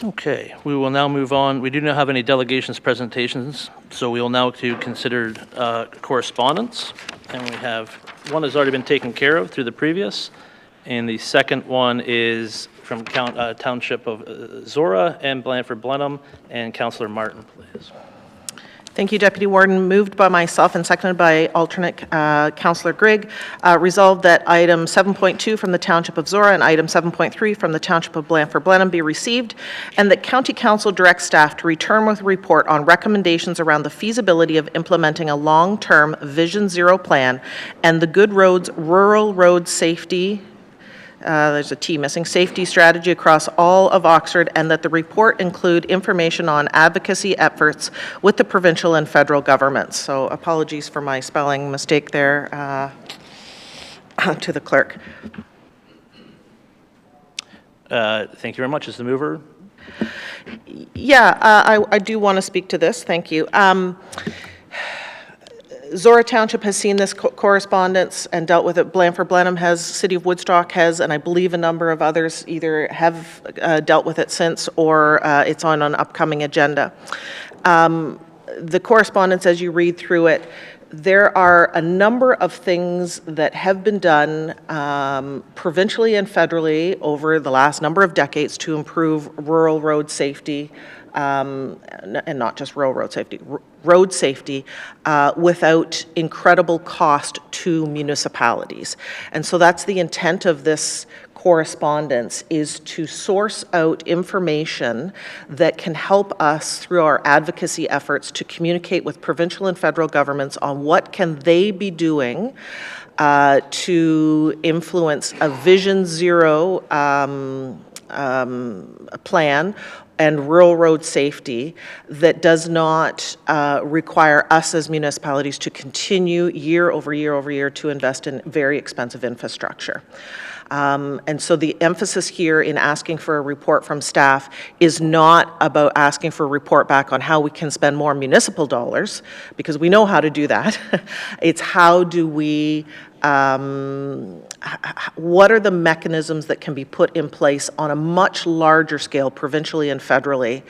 S1: Okay, we will now move on. We do not have any delegations presentations, so we will now to consider correspondence. And we have, one has already been taken care of through the previous, and the second one is from Township of Zora and Blandford Blenheim, and Councillor Martin, please.
S3: Thank you, Deputy Warden. Moved by myself and seconded by alternate Councillor Grigg. Resolved that item 7.2 from the Township of Zora and item 7.3 from the Township of Blandford Blenheim be received, and that County Council direct staff to return with a report on recommendations around the feasibility of implementing a long-term Vision Zero plan and the Good Roads Rural Road Safety there's a T missing, safety strategy across all of Oxford, and that the report include information on advocacy efforts with the provincial and federal governments. So apologies for my spelling mistake there to the clerk.
S1: Thank you very much. Is the mover?
S3: Yeah, I do want to speak to this. Thank you. Zora Township has seen this correspondence and dealt with it. Blandford Blenheim has, City of Woodstock has, and I believe a number of others either have dealt with it since or it's on an upcoming agenda. The correspondence, as you read through it, there are a number of things that have been done provincially and federally over the last number of decades to improve rural road safety, and not just rural road safety, road safety without incredible cost to municipalities. And so that's the intent of this correspondence, is to source out information that can help us through our advocacy efforts to communicate with provincial and federal governments on what can they be doing to influence a Vision Zero plan and rural road safety that does not require us as municipalities to continue year over year over year to invest in very expensive infrastructure. And so the emphasis here in asking for a report from staff is not about asking for a report back on how we can spend more municipal dollars, because we know how to do that. It's how do we what are the mechanisms that can be put in place on a much larger scale, provincially and federally,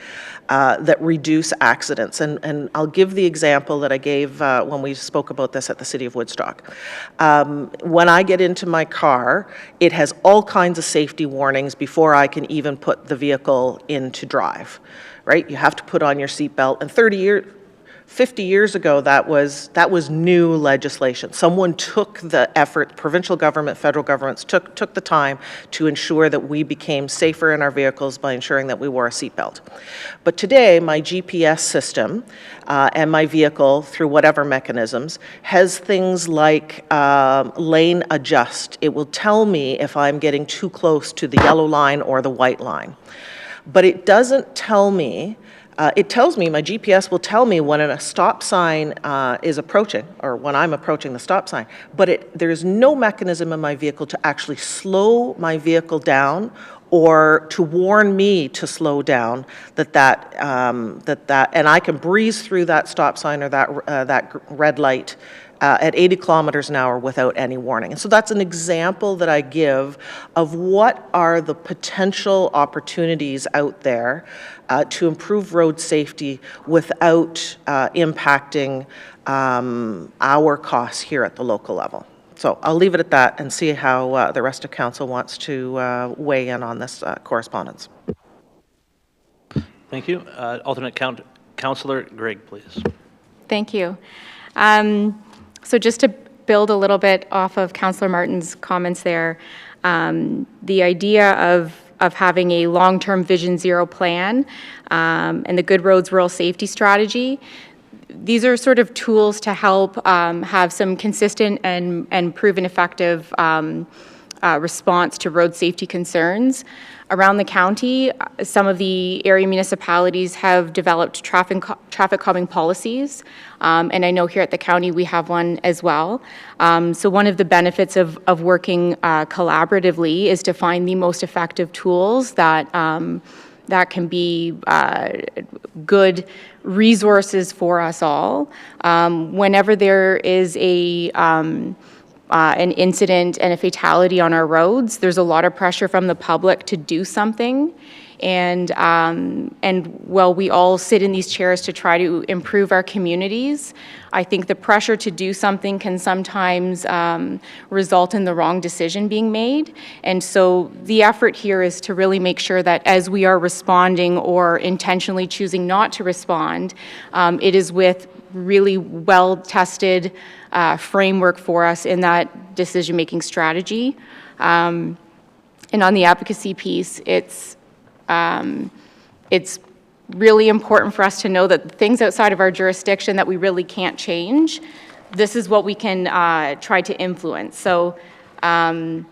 S3: that reduce accidents? And I'll give the example that I gave when we spoke about this at the City of Woodstock. When I get into my car, it has all kinds of safety warnings before I can even put the vehicle into drive, right? You have to put on your seatbelt, and 50 years ago, that was new legislation. Someone took the effort, provincial government, federal governments took the time to ensure that we became safer in our vehicles by ensuring that we wore a seatbelt. But today, my GPS system and my vehicle, through whatever mechanisms, has things like lane adjust. It will tell me if I'm getting too close to the yellow line or the white line. But it doesn't tell me. It tells me, my GPS will tell me when a stop sign is approaching, or when I'm approaching the stop sign, but there's no mechanism in my vehicle to actually slow my vehicle down or to warn me to slow down and I can breeze through that stop sign or that red light at 80 kilometers an hour without any warning. And so that's an example that I give of what are the potential opportunities out there to improve road safety without impacting our costs here at the local level. So I'll leave it at that and see how the rest of council wants to weigh in on this correspondence.
S1: Thank you. Alternate Councillor Grigg, please.
S9: Thank you. So just to build a little bit off of Councillor Martin's comments there, the idea of having a long-term Vision Zero plan and the Good Roads Rural Safety Strategy, these are sort of tools to help have some consistent and proven effective response to road safety concerns. Around the county, some of the area municipalities have developed traffic calming policies, and I know here at the county we have one as well. So one of the benefits of working collaboratively is to find the most effective tools that can be good resources for us all. Whenever there is an incident and a fatality on our roads, there's a lot of pressure from the public to do something. And while we all sit in these chairs to try to improve our communities, I think the pressure to do something can sometimes result in the wrong decision being made. And so the effort here is to really make sure that as we are responding or intentionally choosing not to respond, it is with really well-tested framework for us in that decision-making strategy. And on the advocacy piece, it's really important for us to know that the things outside of our jurisdiction that we really can't change, this is what we can try to influence. So the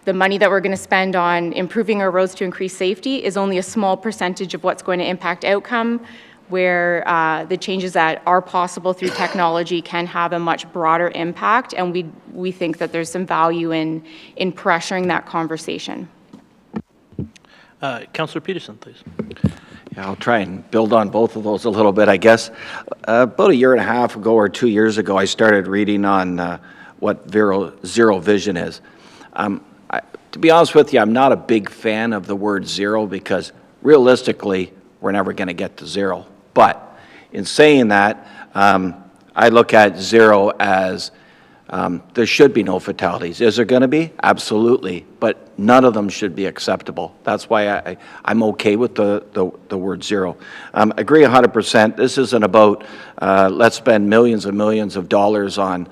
S9: money that we're going to spend on improving our roads to increase safety is only a small percentage of what's going to impact outcome, where the changes that are possible through technology can have a much broader impact, and we think that there's some value in pressuring that conversation.
S1: Councillor Peterson, please.
S2: Yeah, I'll try and build on both of those a little bit, I guess. About a year and a half ago or 2 years ago, I started reading on what zero vision is. To be honest with you, I'm not a big fan of the word zero because realistically, we're never going to get to zero. But in saying that, I look at zero as there should be no fatalities. Is there going to be? Absolutely. But none of them should be acceptable. That's why I'm okay with the word zero. Agree 100%. This isn't about let's spend millions and millions of dollars on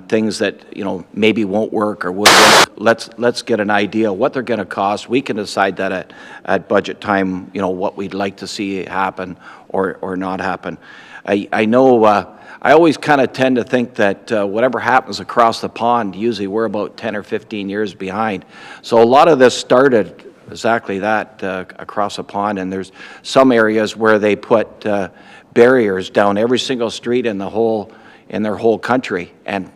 S2: things that maybe won't work or would work. Let's get an idea what they're going to cost. We can decide that at budget time. What we'd like to see happen or not happen. I know. I always kind of tend to think that whatever happens across the pond, usually we're about 10 or 15 years behind. So a lot of this started exactly that across the pond, and there's some areas where they put barriers down every single street in their whole country. And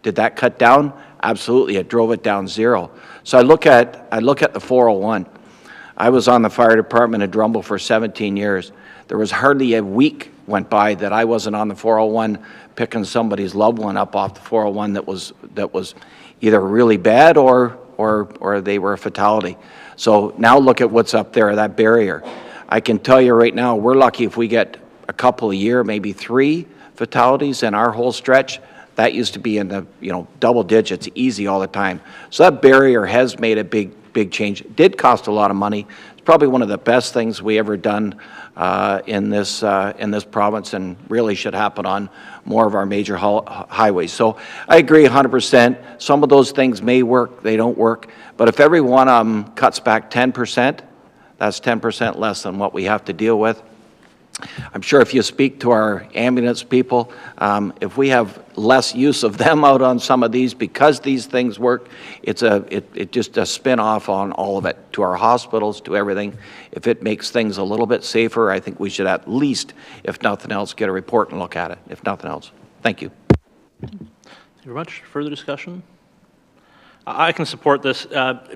S2: did that cut down? Absolutely, it drove it down zero. So I look at the 401. I was on the fire department in Drumble for 17 years. There was hardly a week went by that I wasn't on the 401 picking somebody's loved one up off the 401 that was either really bad or they were a fatality. So now look at what's up there, that barrier. I can tell you right now, we're lucky if we get a couple a year, maybe 3 fatalities in our whole stretch. That used to be in the double digits, easy all the time. So that barrier has made a big change. It did cost a lot of money. It's probably one of the best things we ever done in this province, and really should happen on more of our major highways. So I agree 100%. Some of those things may work, they don't work. But if every one of them cuts back 10%, that's 10% less than what we have to deal with. I'm sure if you speak to our ambulance people, if we have less use of them out on some of these because these things work, it's just a spin-off on all of it, to our hospitals, to everything. If it makes things a little bit safer, I think we should at least, if nothing else, get a report and look at it, if nothing else. Thank you.
S1: Thank you very much. Further discussion? I can support this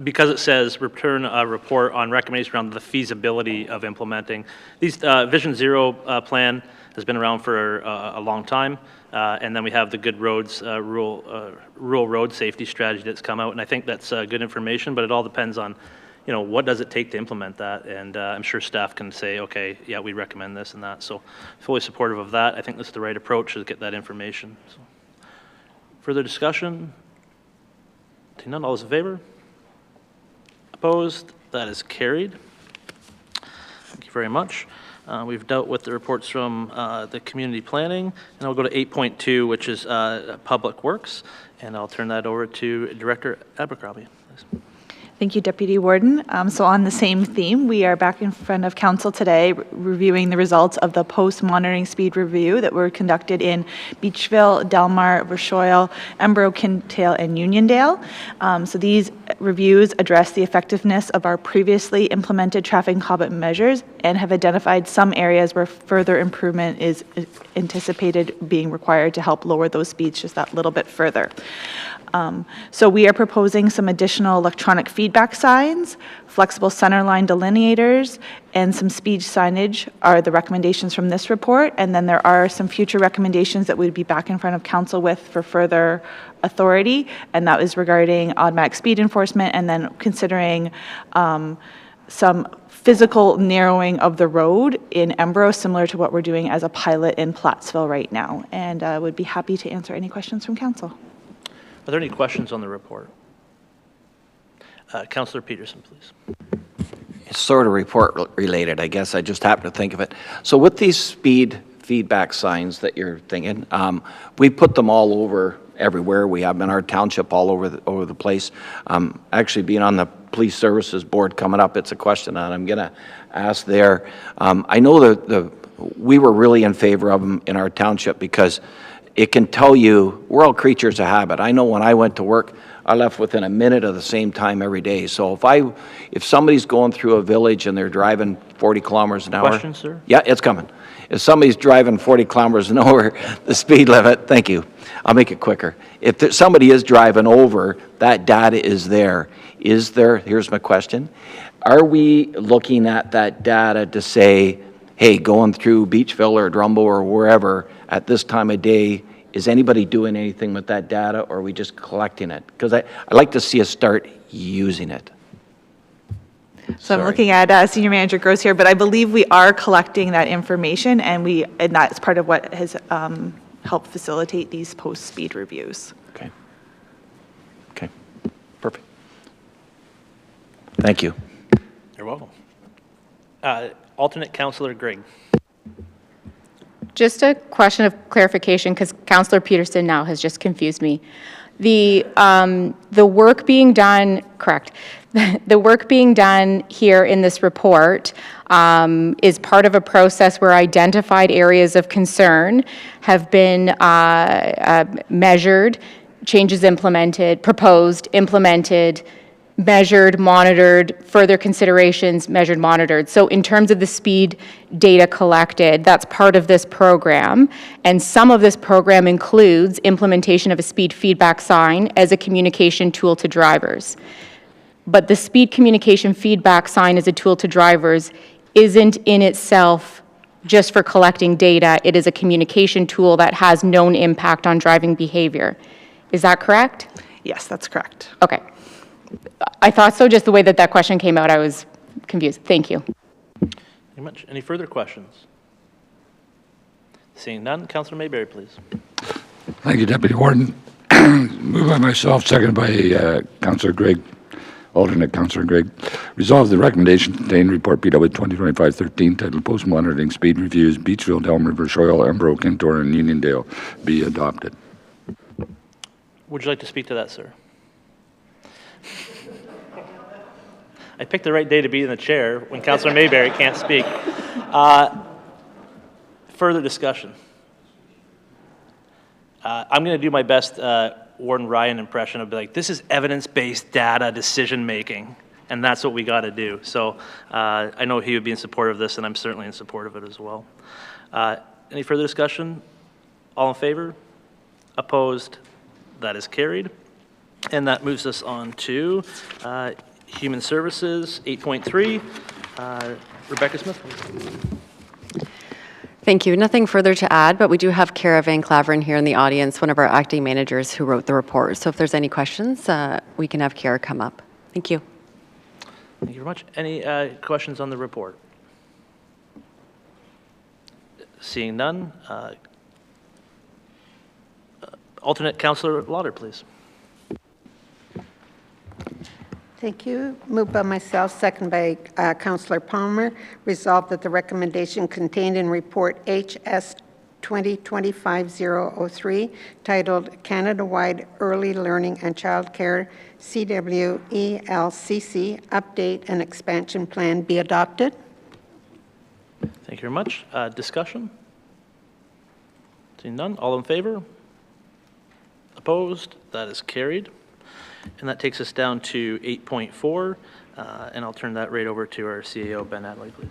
S1: because it says return a report on recommendations around the feasibility of implementing. These Vision Zero plan has been around for a long time, and then we have the Good Roads rural road safety strategy that's come out, and I think that's good information, but it all depends on what does it take to implement that, and I'm sure staff can say, okay, yeah, we recommend this and that, so fully supportive of that. I think that's the right approach, to get that information. So, further discussion? Seeing none, all those in favor? Opposed? That is carried. Thank you very much. We've dealt with the reports from the community planning, and I'll go to 8.2, which is Public Works, and I'll turn that over to Director Abercrombie. Please.
S13: Thank you, Deputy Warden. So on the same theme, we are back in front of Council today reviewing the results of the post-monitoring speed review that were conducted in Beachville, Delmar, Verschoyle, Embro, Kintail, and Uniondale. So these reviews address the effectiveness of our previously implemented traffic calming measures and have identified some areas where further improvement is anticipated being required to help lower those speeds just that little bit further. So we are proposing some additional electronic feedback signs, flexible centerline delineators, and some speed signage are the recommendations from this report. And then there are some future recommendations that we'd be back in front of Council with for further authority, and that is regarding automatic speed enforcement, and then considering some physical narrowing of the road in Embro, similar to what we're doing as a pilot in Plattsville right now. And I would be happy to answer any questions from council.
S1: Are there any questions on the report? Councillor Peterson, please.
S2: It's sort of report related, I guess. I just happened to think of it. So with these speed feedback signs that you're thinking, we put them all over everywhere. We have them in our township all over the place. Actually, being on the police services board coming up, it's a question that I'm going to ask there. I know that we were really in favor of them in our township because it can tell you, we're all creatures of habit. I know when I went to work, I left within a minute of the same time every day. So if somebody's going through a village and they're driving 40 kilometers an hour.
S1: Question, sir?
S2: Yeah, it's coming. If somebody's driving 40 kilometers an hour, the speed limit, thank you. I'll make it quicker. If somebody is driving over, that data is there. Here's my question. Are we looking at that data to say, hey, going through Beachville or Drumbo or wherever at this time of day, is anybody doing anything with that data, or are we just collecting it? Because I'd like to see us start using it.
S13: So I'm looking at Senior Manager Gross here, but I believe we are collecting that information, and that's part of what has helped facilitate these post-speed reviews.
S2: Okay, perfect. Thank you.
S1: You're welcome. Alternate Councillor Grigg.
S9: Just a question of clarification, because Councillor Peterson now has just confused me. The work being done, correct, the work being done here in this report is part of a process where identified areas of concern have been measured, changes implemented, proposed, implemented, measured, monitored, further considerations, measured, monitored. So in terms of the speed data collected, that's part of this program. And some of this program includes implementation of a speed feedback sign as a communication tool to drivers. But the speed communication feedback sign as a tool to drivers isn't in itself just for collecting data. It is a communication tool that has known impact on driving behavior. Is that correct?
S3: Yes, that's correct.
S9: Okay. I thought so, just the way that question came out, I was confused. Thank you.
S1: Very much. Any further questions? Seeing none, Councillor Mayberry, please.
S12: Thank you, Deputy Warden. Moved by myself, seconded by Councillor Grigg, alternate Councillor Grigg. Resolve the recommendation contained in Report PW 2025-13 titled Post Monitoring Speed Reviews, Beachville, Delmer, Verschoyle, Embro, Kintore, and Uniondale be adopted.
S1: Would you like to speak to that, sir? I picked the right day to be in the chair when Councillor Mayberry can't speak. Further discussion. I'm going to do my best Warden Ryan impression of be like, this is evidence-based data decision-making, and that's what we got to do. So I know he would be in support of this, and I'm certainly in support of it as well. Any further discussion? All in favor? Opposed? That is carried. And that moves us on to Human Services, 8.3. Rebecca Smith.
S14: Thank you. Nothing further to add, but we do have Kara Van Claveren here in the audience, one of our acting managers who wrote the report. So if there's any questions, we can have Kara come up. Thank you.
S1: Thank you very much. Any questions on the report? Seeing none. Alternate Councillor Lauder, please.
S15: Thank you. Moved by myself, second by Councillor Palmer. Resolved that the recommendation contained in Report HS 2025-003, titled Canada-Wide Early Learning and Childcare CWELCC Update and Expansion Plan be adopted.
S1: Thank you very much. Discussion? Seeing none. All in favor? Opposed? That is carried. And that takes us down to 8.4, and I'll turn that right over to our CAO, Ben Adley, please.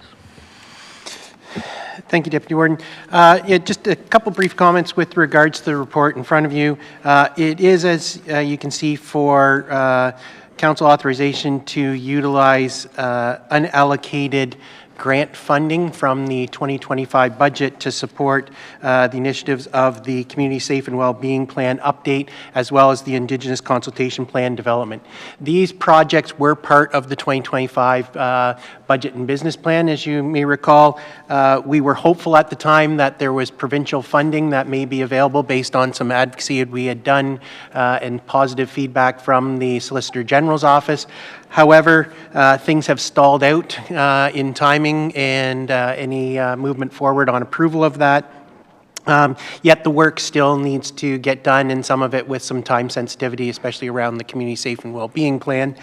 S16: Thank you, Deputy Warden. Just a couple brief comments with regards to the report in front of you. It is, as you can see, for council authorization to utilize unallocated grant funding from the 2025 budget to support the initiatives of the Community Safe and Wellbeing Plan update, as well as the Indigenous Consultation Plan development. These projects were part of the 2025 budget and business plan, as you may recall. We were hopeful at the time that there was provincial funding that may be available based on some advocacy we had done and positive feedback from the Solicitor General's office. However, things have stalled out in timing and any movement forward on approval of that. Yet the work still needs to get done, and some of it with some time sensitivity, especially around the Community Safe and Wellbeing Plan.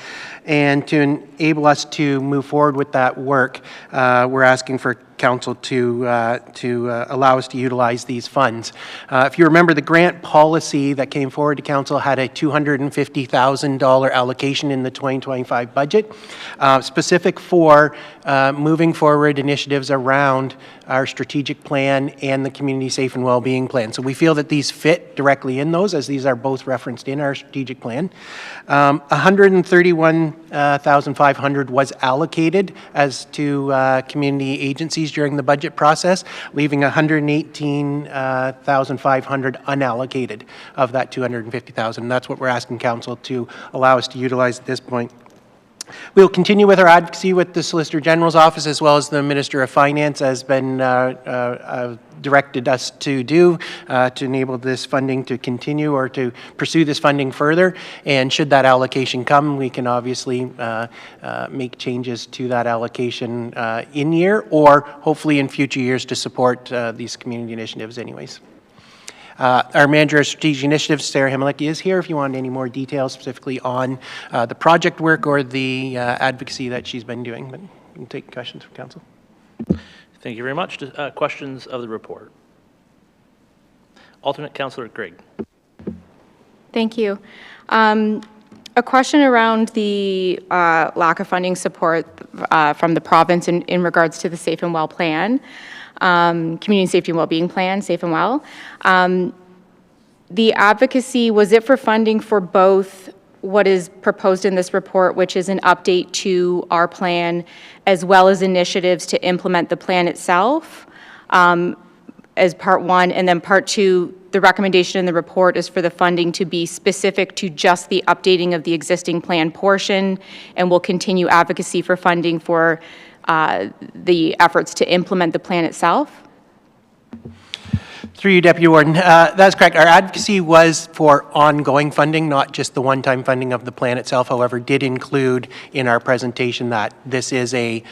S16: And to enable us to move forward with that work, we're asking for Council to allow us to utilize these funds. If you remember, the grant policy that came forward to Council had a $250,000 allocation in the 2025 budget, specific for moving forward initiatives around our strategic plan and the Community Safe and Wellbeing Plan. So we feel that these fit directly in those, as these are both referenced in our strategic plan. $131,500 was allocated as to community agencies during the budget process, leaving $118,500 unallocated of that $250,000. That's what we're asking Council to allow us to utilize at this point. We'll continue with our advocacy with the Solicitor General's office, as well as the Minister of Finance has been directed us to do to enable this funding to continue or to pursue this funding further. And should that allocation come, we can obviously make changes to that allocation in year, or hopefully in future years to support these community initiatives anyways. Our Manager of Strategic Initiatives, Sarah Himilecki, is here if you want any more details specifically on the project work or the advocacy that she's been doing. But we can take questions from Council.
S1: Thank you very much. Questions of the report? Alternate Councillor Grigg.
S9: Thank you. A question around the lack of funding support from the province in regards to the Safe and Well plan. Community Safety and Wellbeing Plan, Safe and Well. The advocacy, was it for funding for both what is proposed in this report, which is an update to our plan, as well as initiatives to implement the plan itself, as part one, and then part two, the recommendation in the report is for the funding to be specific to just the updating of the existing plan portion, and we'll continue advocacy for funding for the efforts to implement the plan itself?
S16: Through you, Deputy Warden. That's correct. Our advocacy was for ongoing funding, not just the one-time funding of the plan itself. However, did include in our presentation that this is a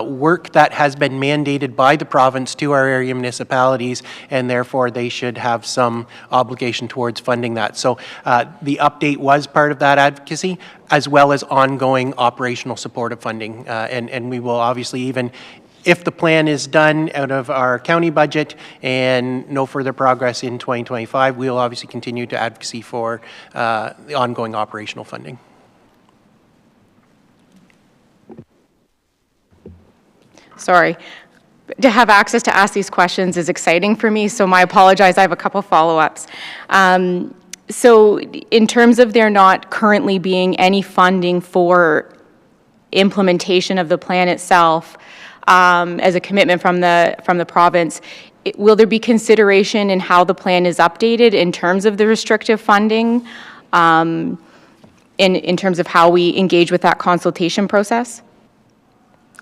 S16: work that has been mandated by the province to our area municipalities, and therefore they should have some obligation towards funding that. So the update was part of that advocacy, as well as ongoing operational support of funding. And we will obviously, even if the plan is done out of our county budget and no further progress in 2025, we will obviously continue to advocacy for the ongoing operational funding.
S9: Sorry. To have access to ask these questions is exciting for me, so I apologize. I have a couple follow-ups. So in terms of there not currently being any funding for implementation of the plan itself, as a commitment from the province, will there be consideration in how the plan is updated in terms of the restrictive funding, in terms of how we engage with that consultation process?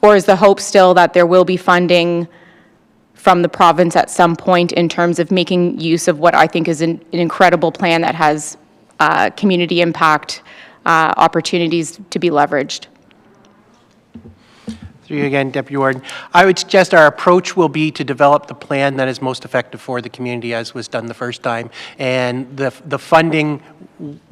S9: Or is the hope still that there will be funding from the province at some point in terms of making use of what I think is an incredible plan that has community impact opportunities to be leveraged?
S16: Through you again, Deputy Warden. I would suggest our approach will be to develop the plan that is most effective for the community, as was done the first time. And the funding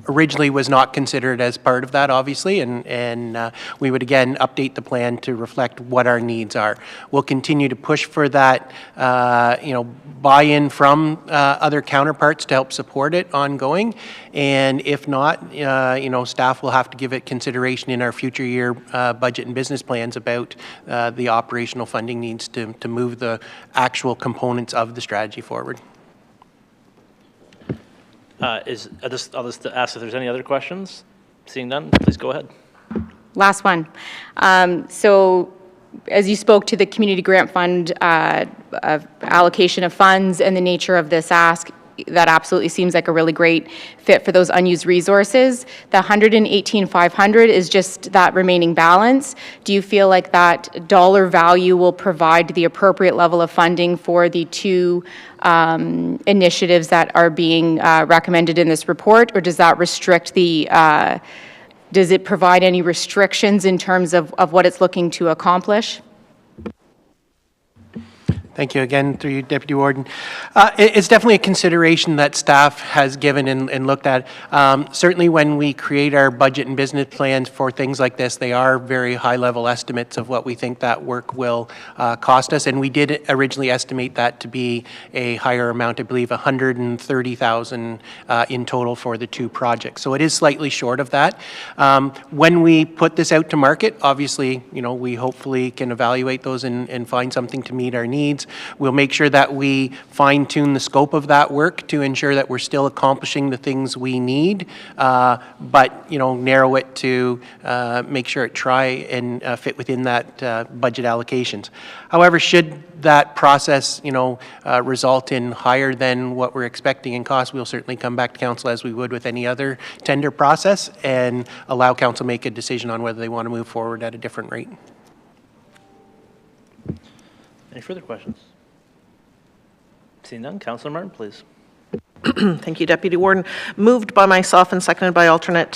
S16: originally was not considered as part of that, obviously, and we would again update the plan to reflect what our needs are. We'll continue to push for that, buy-in from other counterparts to help support it ongoing. And if not, staff will have to give it consideration in our future year budget and business plans about the operational funding needs to move the actual components of the strategy forward.
S1: I'll just ask if there's any other questions. Seeing none, please go ahead.
S9: Last one. So as you spoke to the community grant fund allocation of funds and the nature of this ask, that absolutely seems like a really great fit for those unused resources. The 118,500 is just that remaining balance. Do you feel like that dollar value will provide the appropriate level of funding for the two initiatives that are being recommended in this report, or does that restrict the, does it provide any restrictions in terms of what it's looking to accomplish?
S16: Thank you again, through you, Deputy Warden. It's definitely a consideration that staff has given and looked at. Certainly when we create our budget and business plans for things like this, they are very high-level estimates of what we think that work will cost us. And we did originally estimate that to be a higher amount, I believe 130,000 in total for the two projects. So it is slightly short of that. When we put this out to market, obviously, you know, we hopefully can evaluate those and find something to meet our needs. We'll make sure that we fine-tune the scope of that work to ensure that we're still accomplishing the things we need, but, you know, narrow it to make sure it try and fit within that budget allocations. However, should that process, you know, result in higher than what we're expecting in cost, we'll certainly come back to council as we would with any other tender process and allow council make a decision on whether they want to move forward at a different rate.
S1: Any further questions? Seeing none, Councillor Martin, please.
S3: Thank you, Deputy Warden. Moved by myself and seconded by alternate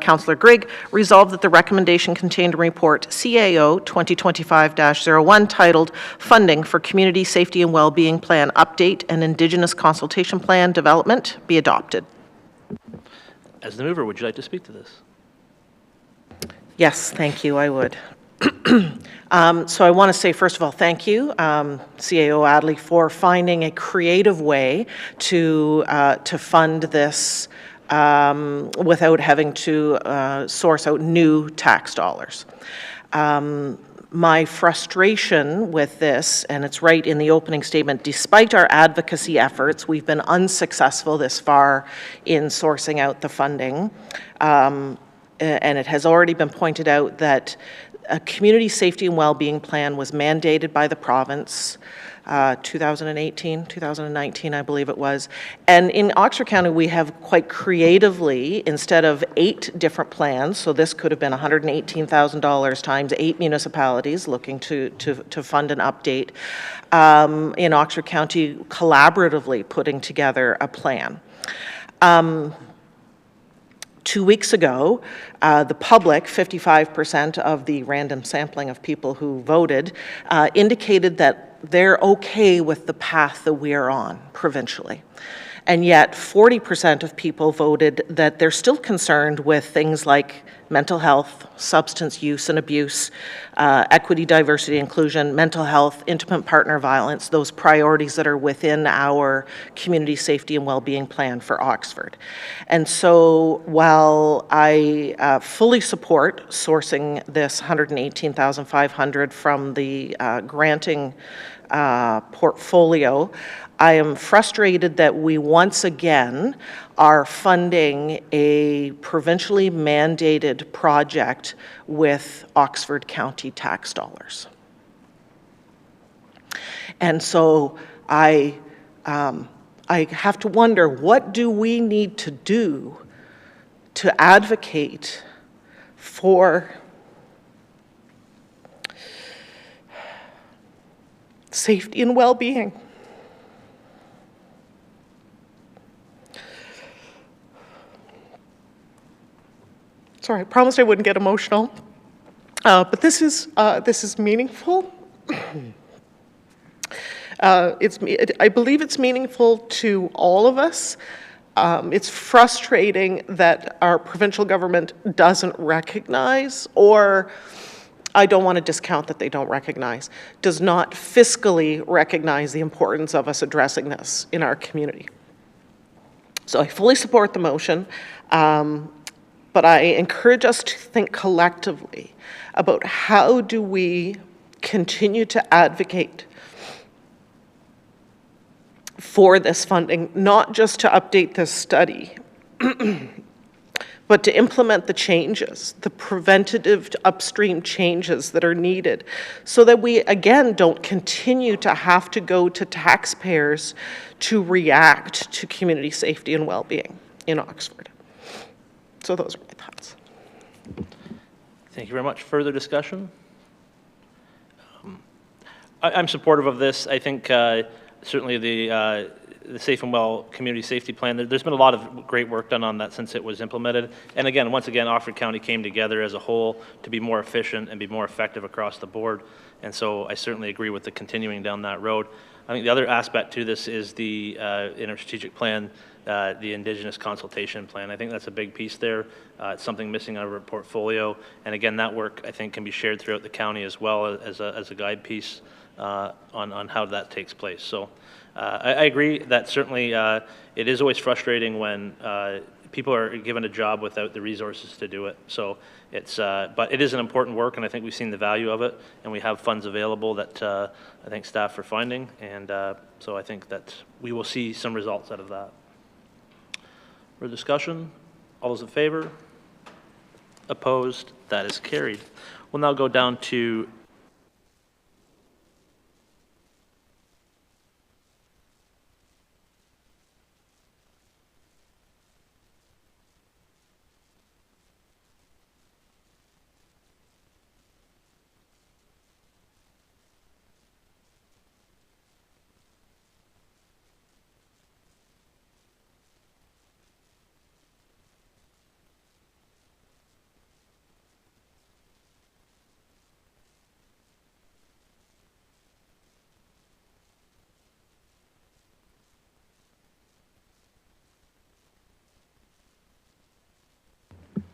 S3: Councillor Grigg, resolved that the recommendation contained in report CAO 2025-01 titled Funding for Community Safety and Wellbeing Plan Update and Indigenous Consultation Plan Development be adopted.
S1: As the mover, would you like to speak to this?
S3: Yes, thank you, I would. So I want to say, first of all, thank you, CAO Adley, for finding a creative way to fund this without having to source out new tax dollars. My frustration with this, and it's right in the opening statement, despite our advocacy efforts, we've been unsuccessful this far in sourcing out the funding. And it has already been pointed out that a community safety and well-being plan was mandated by the province 2018, 2019, I believe it was. And in Oxford County, we have quite creatively, instead of 8 different plans, so this could have been $118,000 times 8 municipalities looking to fund an update, in Oxford County collaboratively putting together a plan. 2 weeks ago, the public, 55% of the random sampling of people who voted, indicated that they're okay with the path that we are on provincially. And yet 40% of people voted that they're still concerned with things like mental health, substance use and abuse, equity, diversity, inclusion, mental health, intimate partner violence, those priorities that are within our community safety and well-being plan for Oxford. And so while I fully support sourcing this $118,500 from the granting portfolio, I am frustrated that we once again are funding a provincially mandated project with Oxford County tax dollars. And so I have to wonder, what do we need to do to advocate for safety and well-being? Sorry, I promised I wouldn't get emotional, but this is meaningful. I believe it's meaningful to all of us. It's frustrating that our provincial government doesn't recognize, or I don't want to discount that they don't recognize, does not fiscally recognize the importance of us addressing this in our community. So I fully support the motion. But I encourage us to think collectively about how do we continue to advocate for this funding, not just to update this study, but to implement the changes, the preventative upstream changes that are needed, so that we, again, don't continue to have to go to taxpayers to react to community safety and well-being in Oxford. So those are my thoughts.
S1: Thank you very much. Further discussion? I'm supportive of this. I think certainly the Safe and Well Community Safety Plan, there's been a lot of great work done on that since it was implemented. And again, once again, Oxford County came together as a whole to be more efficient and be more effective across the board. And so I certainly agree with the continuing down that road. I think the other aspect to this is the strategic plan, the Indigenous consultation plan. I think that's a big piece there. It's something missing out of our portfolio. And again, that work I think can be shared throughout the county as well as a guide piece on how that takes place. So I agree that certainly it is always frustrating when people are given a job without the resources to do it. So it's, but it is an important work, and I think we've seen the value of it, and we have funds available that I think staff are finding, and so I think that we will see some results out of that. For discussion, all those in favor? Opposed? That is carried. We'll now go down to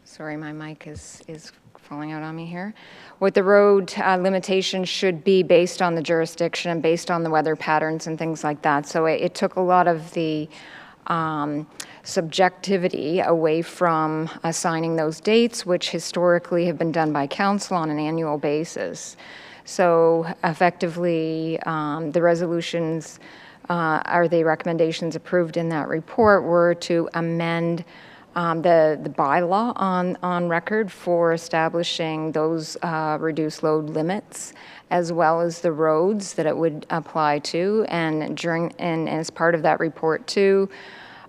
S17: Sorry, my mic is falling out on me here. What the road limitations should be based on the jurisdiction and based on the weather patterns and things like that. So it took a lot of the subjectivity away from assigning those dates, which historically have been done by council on an annual basis. So effectively, the resolutions or the recommendations approved in that report were to amend the bylaw on record for establishing those reduced load limits, as well as the roads that it would apply to. And as part of that report too,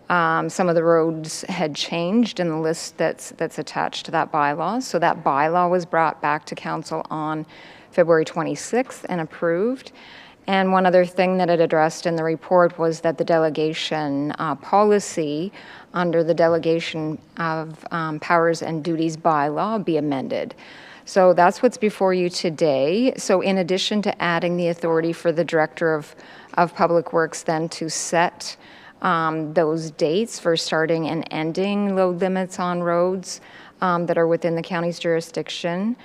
S17: some of the roads had changed in the list that's attached to that bylaw. So that bylaw was brought back to council on February 26th and approved. And one other thing that it addressed in the report was that the delegation policy under the delegation of powers and duties bylaw be amended. So that's what's before you today. So in addition to adding the authority for the Director of Public Works then to set those dates for starting and ending load limits on roads that are within the county's jurisdiction,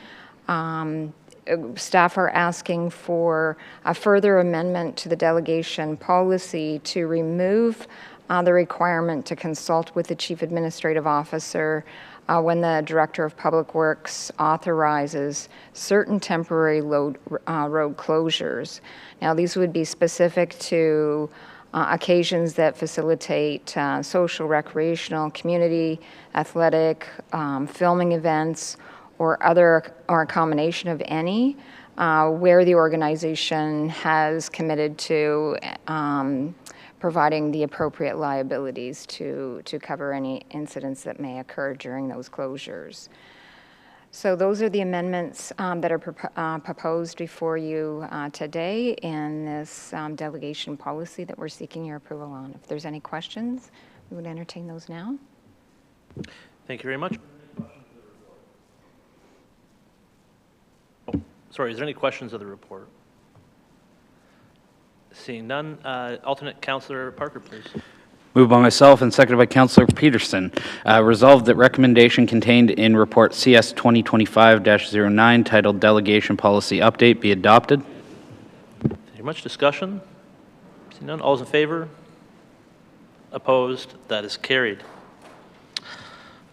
S17: staff are asking for a further amendment to the delegation policy to remove the requirement to consult with the Chief Administrative Officer when the Director of Public Works authorizes certain temporary road closures. Now, these would be specific to occasions that facilitate social, recreational, community, athletic, filming events, or a combination of any, where the organization has committed to providing the appropriate liabilities to cover any incidents that may occur during those closures. So those are the amendments that are proposed before you today in this delegation policy that we're seeking your approval on. If there's any questions, we would entertain those now.
S1: Thank you very much. Sorry, is there any questions of the report? Seeing none, alternate Councillor Parker, please.
S4: Moved by myself and seconded by Councillor Peterson. Resolved that recommendation contained in report CS 2025-09 titled Delegation Policy Update be adopted.
S1: Thank you very much. Discussion? Seeing none, all those in favor? Opposed? That is carried.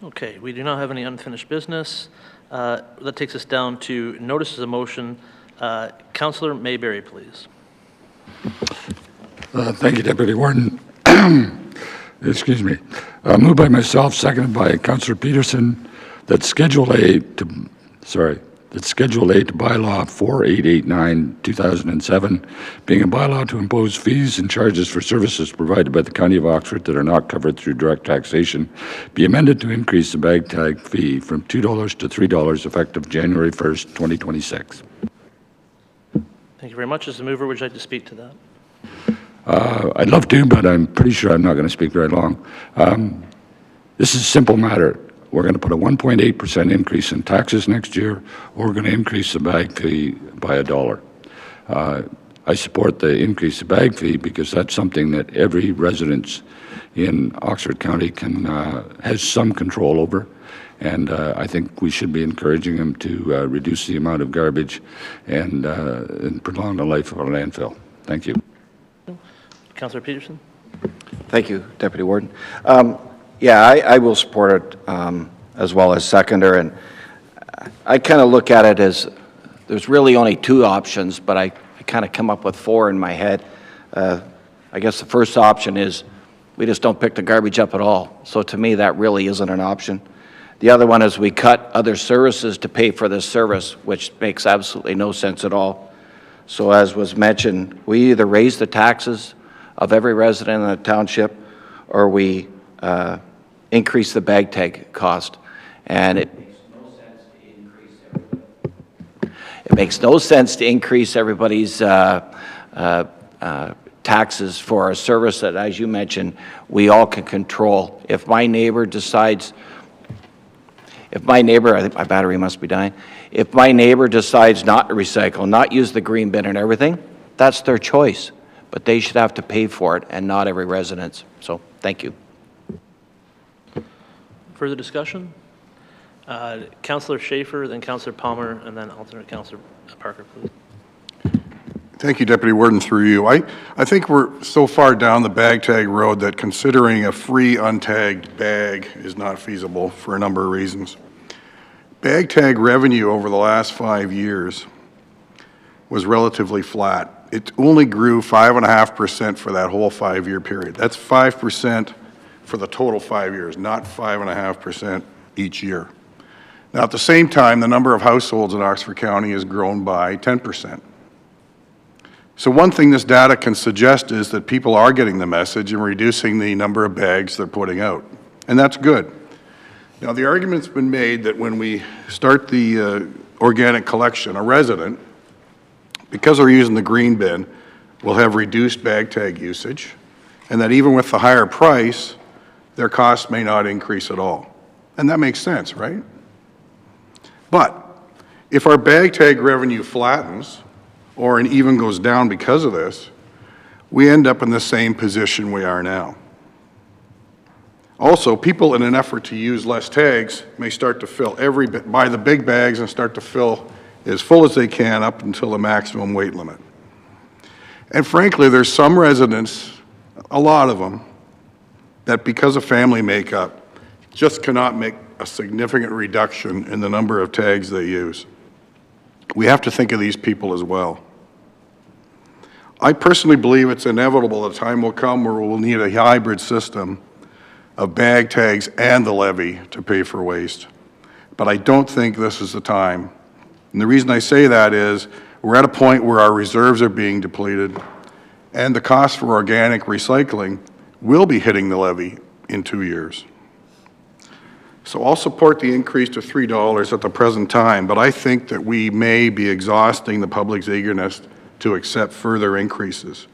S1: Okay, we do not have any unfinished business. That takes us down to notices of motion. Councillor Mayberry, please.
S12: Thank you, Deputy Warden. excuse me, moved by myself, seconded by Councillor Peterson, that Schedule A to bylaw 4889/2007, being a bylaw to impose fees and charges for services provided by the County of Oxford that are not covered through direct taxation, be amended to increase the bag tag fee from $2 to $3 effective January 1st, 2026.
S1: Thank you very much. As the mover, would you like to speak to that?
S12: I'd love to, but I'm pretty sure I'm not going to speak very long. This is a simple matter. We're going to put a 1.8% increase in taxes next year, or we're going to increase the bag fee by $1. I support the increase of bag fee because that's something that every resident in Oxford County has some control over, and I think we should be encouraging them to reduce the amount of garbage and prolong the life of our landfill. Thank you.
S1: Councillor Peterson?
S2: Thank you, Deputy Warden. Yeah, I will support it as well as seconder, and I kind of look at it as there's really only two options, but I kind of come up with four in my head. I guess the first option is we just don't pick the garbage up at all. So to me, that really isn't an option. The other one is we cut other services to pay for this service, which makes absolutely no sense at all. So as was mentioned, we either raise the taxes of every resident in the township, or we increase the bag tag cost. And it makes no sense to increase everybody's taxes for a service that, as you mentioned, we all can control. If my neighbor decides, I think my battery must be dying. If my neighbor decides not to recycle, not use the green bin and everything, that's their choice. But they should have to pay for it, and not every residence. So, thank you.
S1: Further discussion? Councillor Schaefer, then Councillor Palmer, and then alternate Councillor Parker, please.
S8: Thank you, Deputy Warden, through you. I think we're so far down the bag tag road that considering a free untagged bag is not feasible for a number of reasons. Bag tag revenue over the last 5 years was relatively flat. It only grew 5.5% for that whole 5-year period. That's 5% for the total 5 years, not 5.5% each year. Now, at the same time, the number of households in Oxford County has grown by 10%. So one thing this data can suggest is that people are getting the message and reducing the number of bags they're putting out, and that's good. Now, the argument's been made that when we start the organic collection, a resident, because they're using the green bin, will have reduced bag tag usage, and that even with the higher price, their costs may not increase at all. And that makes sense, right? But if our bag tag revenue flattens, or even goes down because of this, we end up in the same position we are now. Also, people in an effort to use less tags may start to fill buy the big bags and start to fill as full as they can up until the maximum weight limit. And frankly, there's some residents, a lot of them, that because of family makeup, just cannot make a significant reduction in the number of tags they use. We have to think of these people as well. I personally believe it's inevitable the time will come where we'll need a hybrid system of bag tags and the levy to pay for waste. But I don't think this is the time. And the reason I say that is we're at a point where our reserves are being depleted, and the cost for organic recycling will be hitting the levy in 2 years. So I'll support the increase to $3 at the present time, but I think that we may be exhausting the public's eagerness to accept further increases.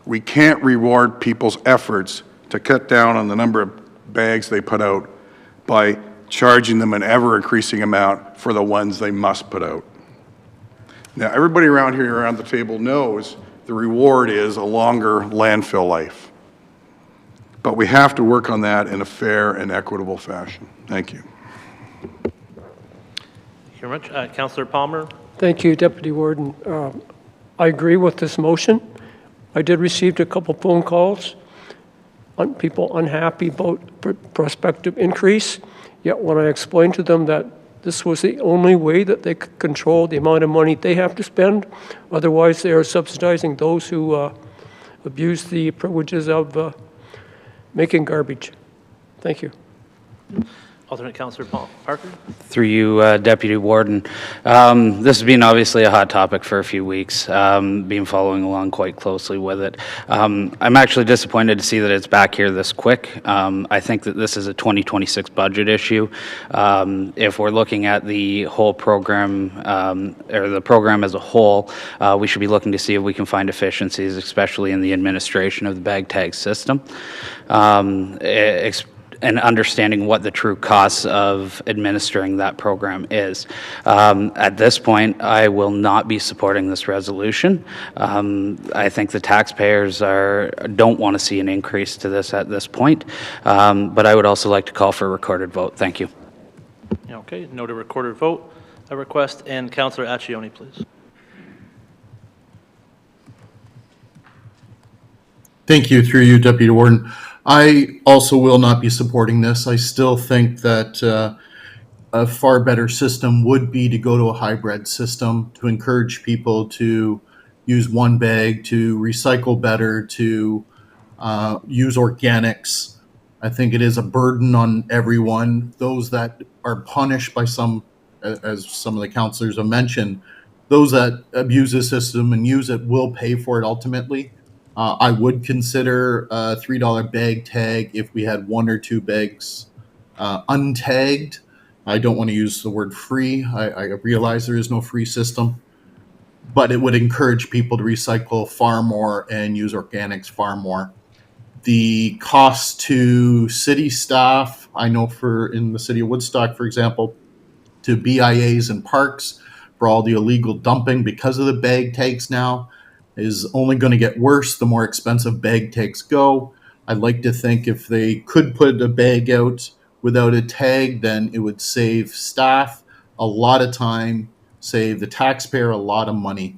S8: We can't reward people's efforts to cut down on the number of bags they put out by charging them an ever-increasing amount for the ones they must put out. Now, everybody around here around the table knows the reward is a longer landfill life. But we have to work on that in a fair and equitable fashion. Thank you.
S1: Thank you very much. Councillor Palmer?
S11: Thank you, Deputy Warden. I agree with this motion. I did receive a couple phone calls on people unhappy about prospective increase. Yet when I explained to them that this was the only way that they could control the amount of money they have to spend, otherwise they are subsidizing those who abuse the privileges of making garbage. Thank you.
S1: Alternate Councillor Parker?
S4: Through you, Deputy Warden. This has been obviously a hot topic for a few weeks, been following along quite closely with it. I'm actually disappointed to see that it's back here this quick. I think that this is a 2026 budget issue. If we're looking at the whole program, or the program as a whole, we should be looking to see if we can find efficiencies, especially in the administration of the bag tag system. And understanding what the true costs of administering that program is. At this point, I will not be supporting this resolution. I think the taxpayers don't want to see an increase to this at this point, but I would also like to call for a recorded vote. Thank you.
S1: Okay, noted recorded vote. A request, and Councillor Accioni, please.
S7: Thank you, through you, Deputy Warden. I also will not be supporting this. I still think that a far better system would be to go to a hybrid system to encourage people to use one bag, to recycle better, to use organics. I think it is a burden on everyone. Those that are punished by some, as some of the councillors have mentioned, those that abuse the system and use it will pay for it ultimately. I would consider a $3 bag tag if we had one or two bags untagged. I don't want to use the word free. I realize there is no free system, but it would encourage people to recycle far more and use organics far more. The cost to city staff, I know in the city of Woodstock, for example, to BIAs and parks for all the illegal dumping because of the bag tags now, is only going to get worse the more expensive bag tags go. I'd like to think if they could put a bag out without a tag, then it would save staff a lot of time, save the taxpayer a lot of money.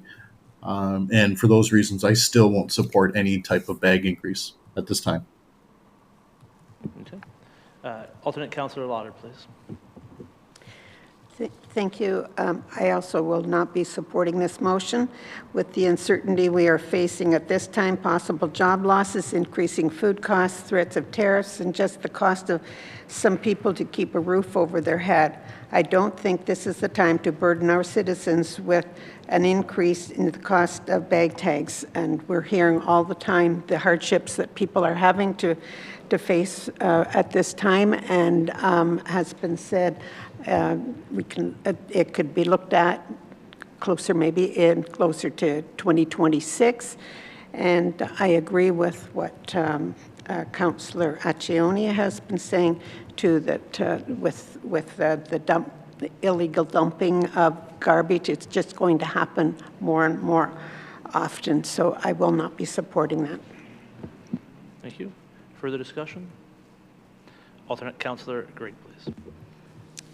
S7: And for those reasons, I still won't support any type of bag increase at this time.
S1: Okay. Alternate Councillor Lauder, please.
S15: Thank you. I also will not be supporting this motion. With the uncertainty we are facing at this time, possible job losses, increasing food costs, threats of tariffs, and just the cost of some people to keep a roof over their head, I don't think this is the time to burden our citizens with an increase in the cost of bag tags. And we're hearing all the time the hardships that people are having to face at this time, and has been said, it could be looked at closer to 2026. And I agree with what Councillor Accioni has been saying too, that with the illegal dumping of garbage, it's just going to happen more and more often. So I will not be supporting that.
S1: Thank you. Further discussion? Alternate Councillor Grigg, please.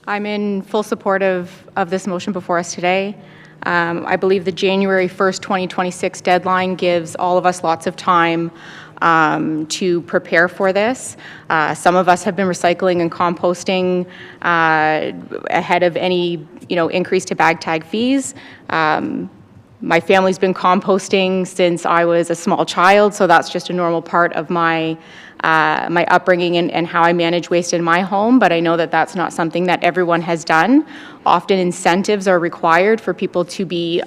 S9: I'm in full support of this motion before us today. I believe the January 1st, 2026 deadline gives all of us lots of time to prepare for this. Some of us have been recycling and composting ahead of any, increase to bag tag fees. My family's been composting since I was a small child, so that's just a normal part of my upbringing and how I manage waste in my home, but I know that that's not something that everyone has done. Often incentives are required for people to be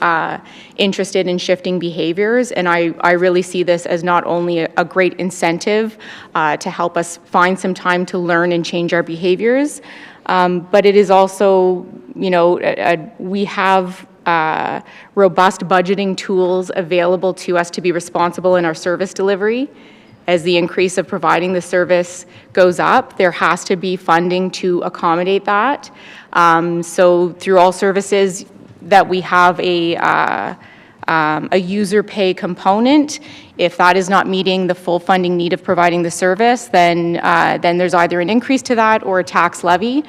S9: interested in shifting behaviors, and I really see this as not only a great incentive to help us find some time to learn and change our behaviors, but it is also, we have robust budgeting tools available to us to be responsible in our service delivery. As the increase of providing the service goes up, there has to be funding to accommodate that. So through all services that we have a user pay component. If that is not meeting the full funding need of providing the service, then there's either an increase to that or a tax levy.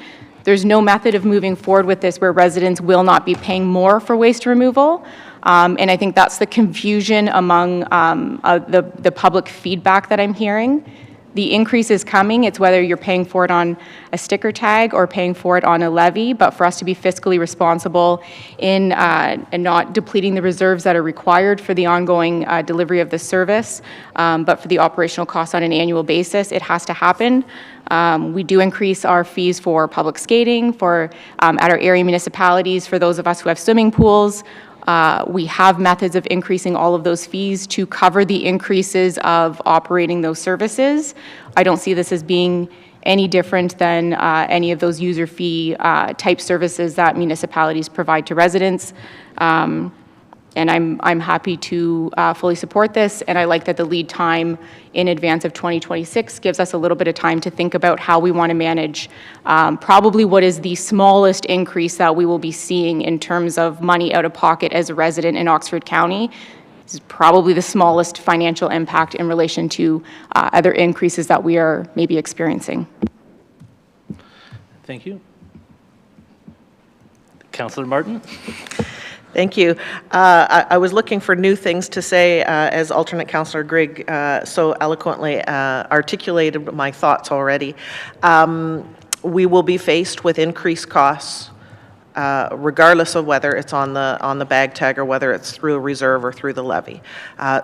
S9: There's no method of moving forward with this where residents will not be paying more for waste removal. And I think that's the confusion among the public feedback that I'm hearing, the increase is coming. It's whether you're paying for it on a sticker tag or paying for it on a levy, but for us to be fiscally responsible in and not depleting the reserves that are required for the ongoing delivery of the service, but for the operational costs on an annual basis, it has to happen. We do increase our fees for public skating, for at our area municipalities, for those of us who have swimming pools. We have methods of increasing all of those fees to cover the increases of operating those services. I don't see this as being any different than any of those user fee type services that municipalities provide to residents. And I'm happy to fully support this, and I like that the lead time in advance of 2026 gives us a little bit of time to think about how we want to manage probably what is the smallest increase that we will be seeing in terms of money out of pocket as a resident in Oxford County. This is probably the smallest financial impact in relation to other increases that we are maybe experiencing.
S1: Thank you. Councillor Martin?
S3: Thank you. I was looking for new things to say as alternate Councillor Grigg so eloquently articulated my thoughts already. We will be faced with increased costs regardless of whether it's on the bag tag or whether it's through a reserve or through the levy.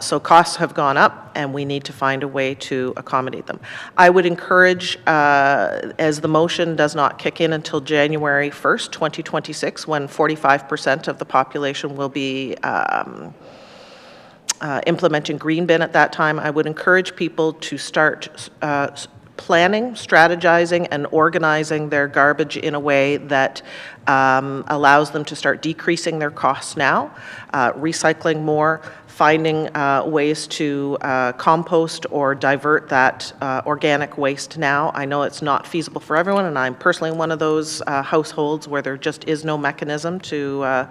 S3: So costs have gone up and we need to find a way to accommodate them. I would encourage, as the motion does not kick in until January 1st, 2026, when 45% of the population will be implementing green bin at that time, I would encourage people to start planning, strategizing, and organizing their garbage in a way that allows them to start decreasing their costs now, recycling more, finding ways to compost or divert that organic waste now. I know it's not feasible for everyone, and I'm personally one of those households where there just is no mechanism to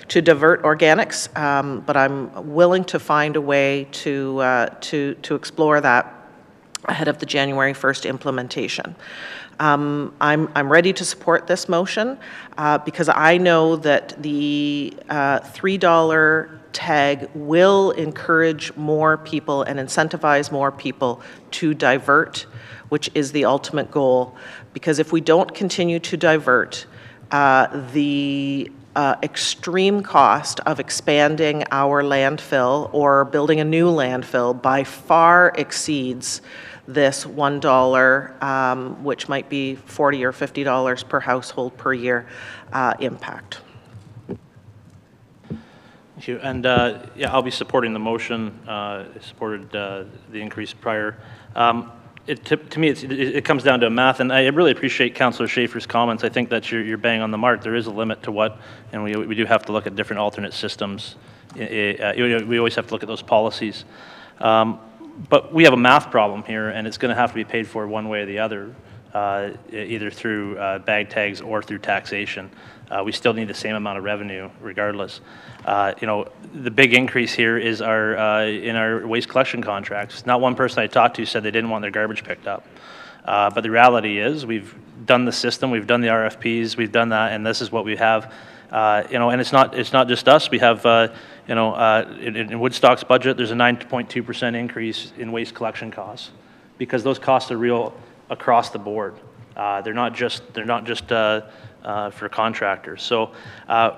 S3: divert organics, but I'm willing to find a way to explore that ahead of the January 1st implementation. I'm ready to support this motion because I know that the $3 tag will encourage more people and incentivize more people to divert, which is the ultimate goal. Because if we don't continue to divert, the extreme cost of expanding our landfill or building a new landfill by far exceeds this $1, which might be $40 or $50 per household per year impact.
S1: Thank you. And yeah, I'll be supporting the motion. Supported the increase prior. To me, it comes down to math, and I really appreciate Councillor Schaefer's comments. I think that you're bang on the mark. There is a limit to what, and we do have to look at different alternate systems. We always have to look at those policies. But we have a math problem here, and it's going to have to be paid for one way or the other, either through bag tags or through taxation. We still need the same amount of revenue regardless. The big increase here is in our waste collection contracts. Not one person I talked to said they didn't want their garbage picked up. But the reality is we've done the system, we've done the RFPs, we've done that, and this is what we have. And it's not just us. We have, in Woodstock's budget, there's a 9.2% increase in waste collection costs because those costs are real across the board. They're not just for contractors. So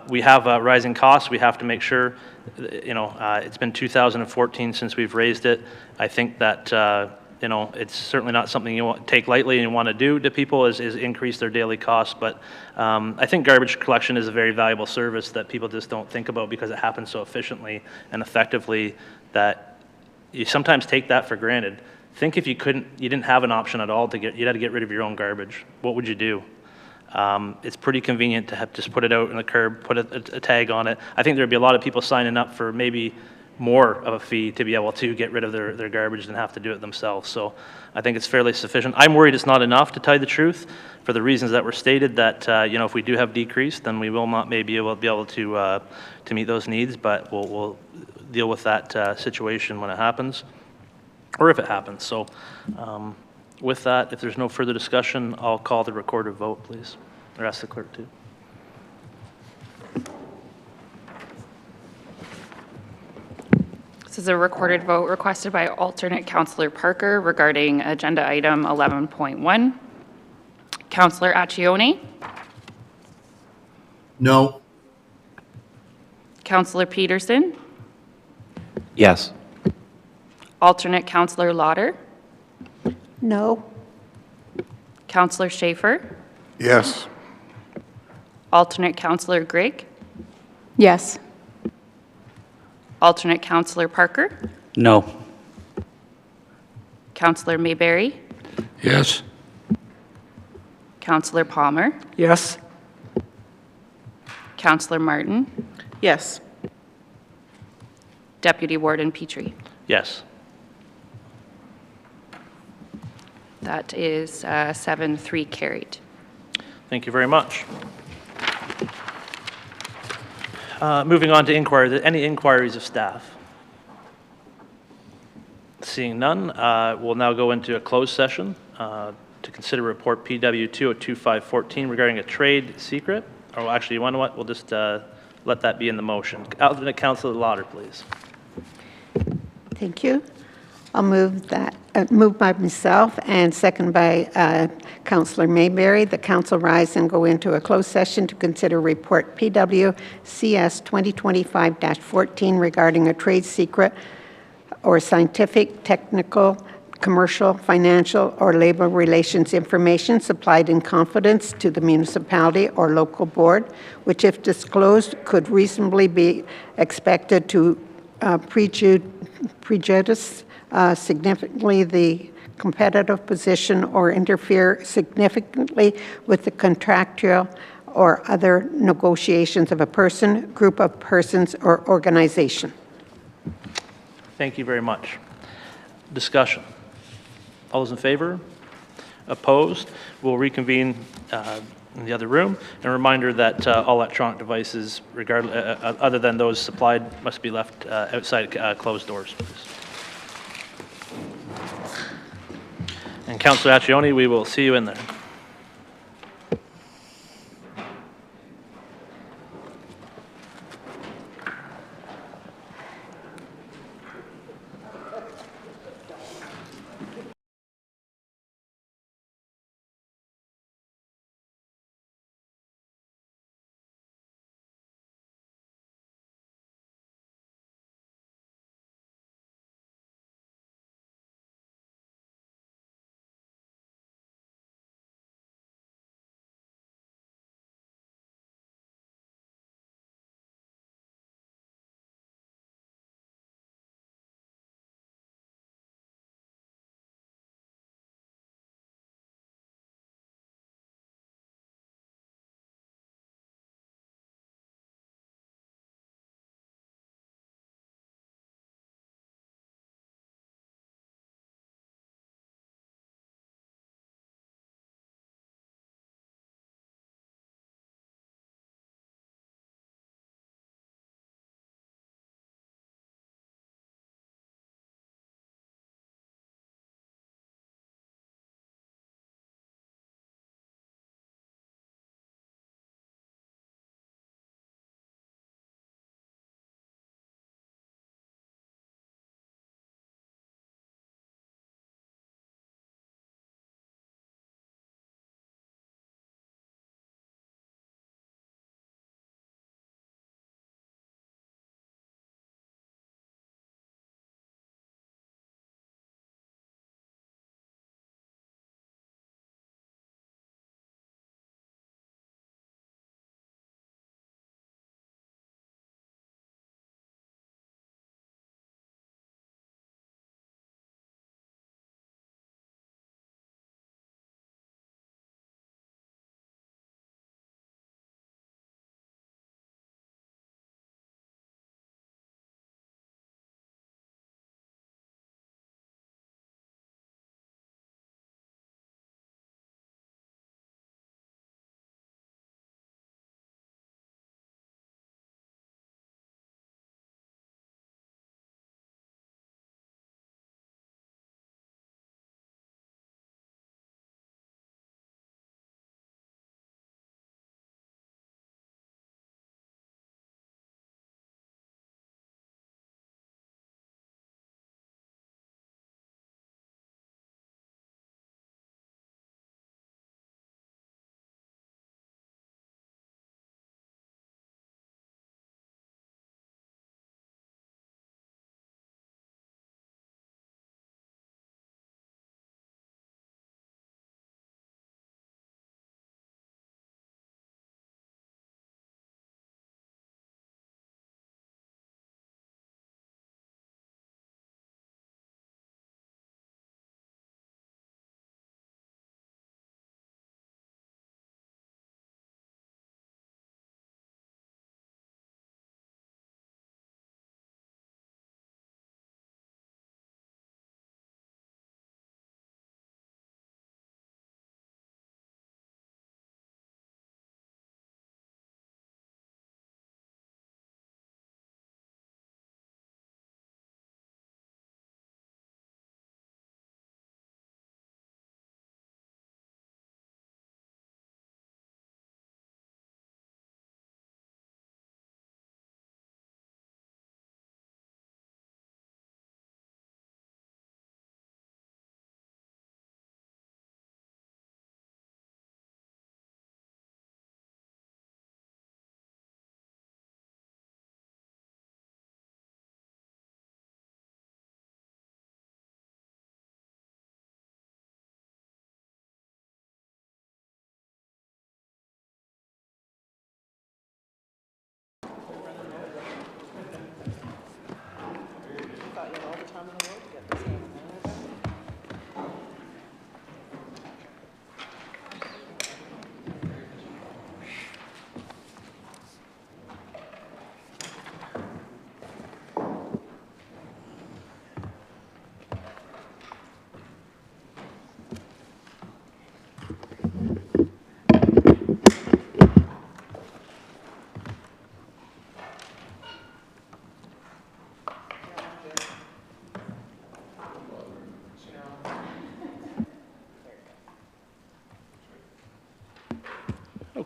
S1: we have rising costs. We have to make sure, it's been 2014 since we've raised it. I think that, it's certainly not something you want to take lightly and you want to do to people is increase their daily costs. But I think garbage collection is a very valuable service that people just don't think about because it happens so efficiently and effectively that you sometimes take that for granted. Think if you didn't have an option at all you had to get rid of your own garbage. What would you do? It's pretty convenient to have just put it out in the curb, put a tag on it. I think there'd be a lot of people signing up for maybe more of a fee to be able to get rid of their garbage than have to do it themselves. So I think it's fairly sufficient. I'm worried it's not enough, to tell you the truth, for the reasons that were stated that, if we do have decrease, then we will not maybe be able to meet those needs, but we'll deal with that situation when it happens, or if it happens. So with that, if there's no further discussion, I'll call the recorded vote, please, or ask the clerk to.
S18: This is a recorded vote requested by alternate Councillor Parker regarding agenda item 11.1. Councillor Accioni,
S7: No.
S18: Councillor Peterson,
S16: Yes.
S18: alternate Councillor Lauder,
S15: No.
S18: Councillor Schaefer,
S8: Yes.
S18: alternate Councillor Grigg,
S9: Yes.
S18: alternate Councillor Parker,
S4: No.
S18: Councillor Mayberry,
S12: Yes.
S18: Councillor Palmer,
S11: Yes.
S18: Councillor Martin,
S3: Yes.
S18: Deputy Warden Petrie.
S1: Yes.
S18: That is 7-3 carried.
S1: Thank you very much. Moving on to inquiry, any inquiries of staff? Seeing none, we'll now go into a closed session to consider report PW 202514 regarding a trade secret. Or actually, you know what? We'll just let that be in the motion. Alternate Councillor Lauder, please.
S15: Thank you. I'll move that, moved by myself and second by Councillor Mayberry. The council rise and go into a closed session to consider report PW CS 2025-14 regarding a trade secret or scientific, technical, commercial, financial, or labor relations information supplied in confidence to the municipality or local board, which if disclosed could reasonably be expected to prejudice significantly the competitive position or interfere significantly with the contractual or other negotiations of a person, group of persons, or organization.
S1: Thank you very much. Discussion. All those in favor? Opposed? We'll reconvene in the other room. And a reminder that all electronic devices, other than those supplied, must be left outside closed doors, please. And Councillor Accioni, we will see you in there.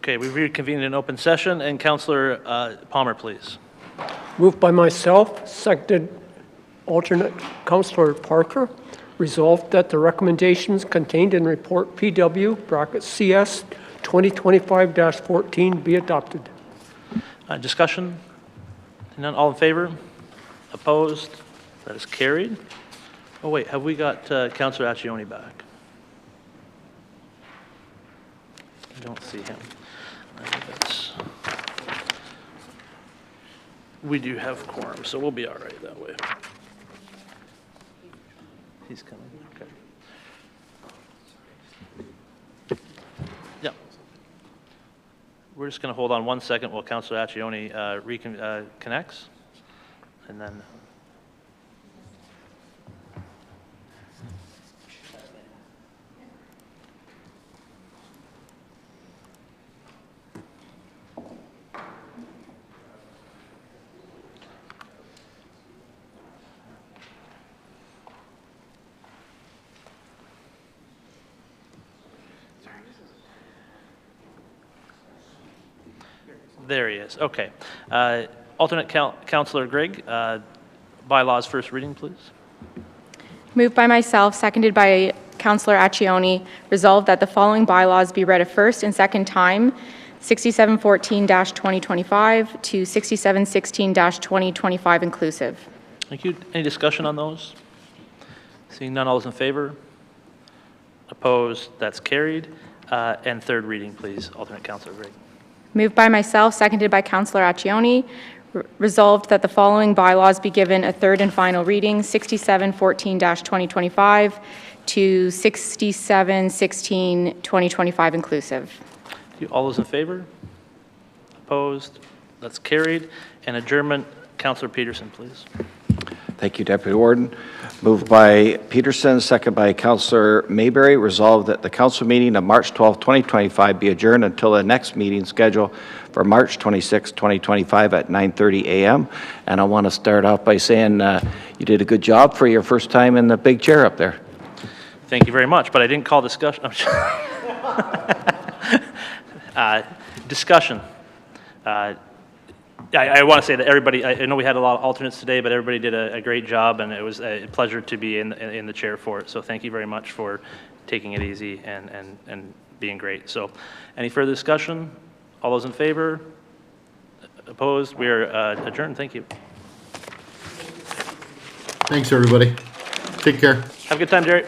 S1: Okay, we've reconvened in open session, and Councillor Palmer, please.
S11: Moved by myself, seconded alternate Councillor Parker. Resolved that the recommendations contained in report PW (CS) 2025-14 be adopted.
S1: Discussion? None, all in favor? Opposed? That is carried. Oh, wait, have we got Councillor Accioni back? I don't see him. I think that's... We do have quorum, so we'll be all right that way. He's coming, okay. Yeah. We're just going to hold on 1 second while Councillor Accioni connects, and then... There he is. Okay. Alternate Councillor Grigg, bylaws first reading, please.
S9: Moved by myself, seconded by Councillor Accioni, resolved that the following bylaws be read a first and second time, 6714-2025 to 6716-2025 inclusive.
S1: Thank you. Any discussion on those? Seeing none, all those in favor? Opposed? That's carried. And third reading, please, alternate Councillor Grigg.
S9: Moved by myself, seconded by Councillor Accioni, resolved that the following bylaws be given a third and final reading, 6714-2025 to 6716-2025 inclusive.
S1: Thank you. All those in favor? Opposed? That's carried. And adjournment, Councillor Peterson, please.
S2: Thank you, Deputy Warden. Moved by Peterson, second by Councillor Mayberry. Resolved that the council meeting of March 12, 2025 be adjourned until the next meeting scheduled for March 26, 2025 at 9:30 a.m. And I want to start off by saying you did a good job for your first time in the big chair up there.
S1: Thank you very much, but I didn't call discussion. Discussion. I want to say that everybody, I know we had a lot of alternates today, but everybody did a great job, and it was a pleasure to be in the chair for it. So thank you very much for taking it easy and being great. So any further discussion? All those in favor? Opposed? We are adjourned. Thank you.
S7: Thanks, everybody. Take care.
S1: Have a good time, Jerry.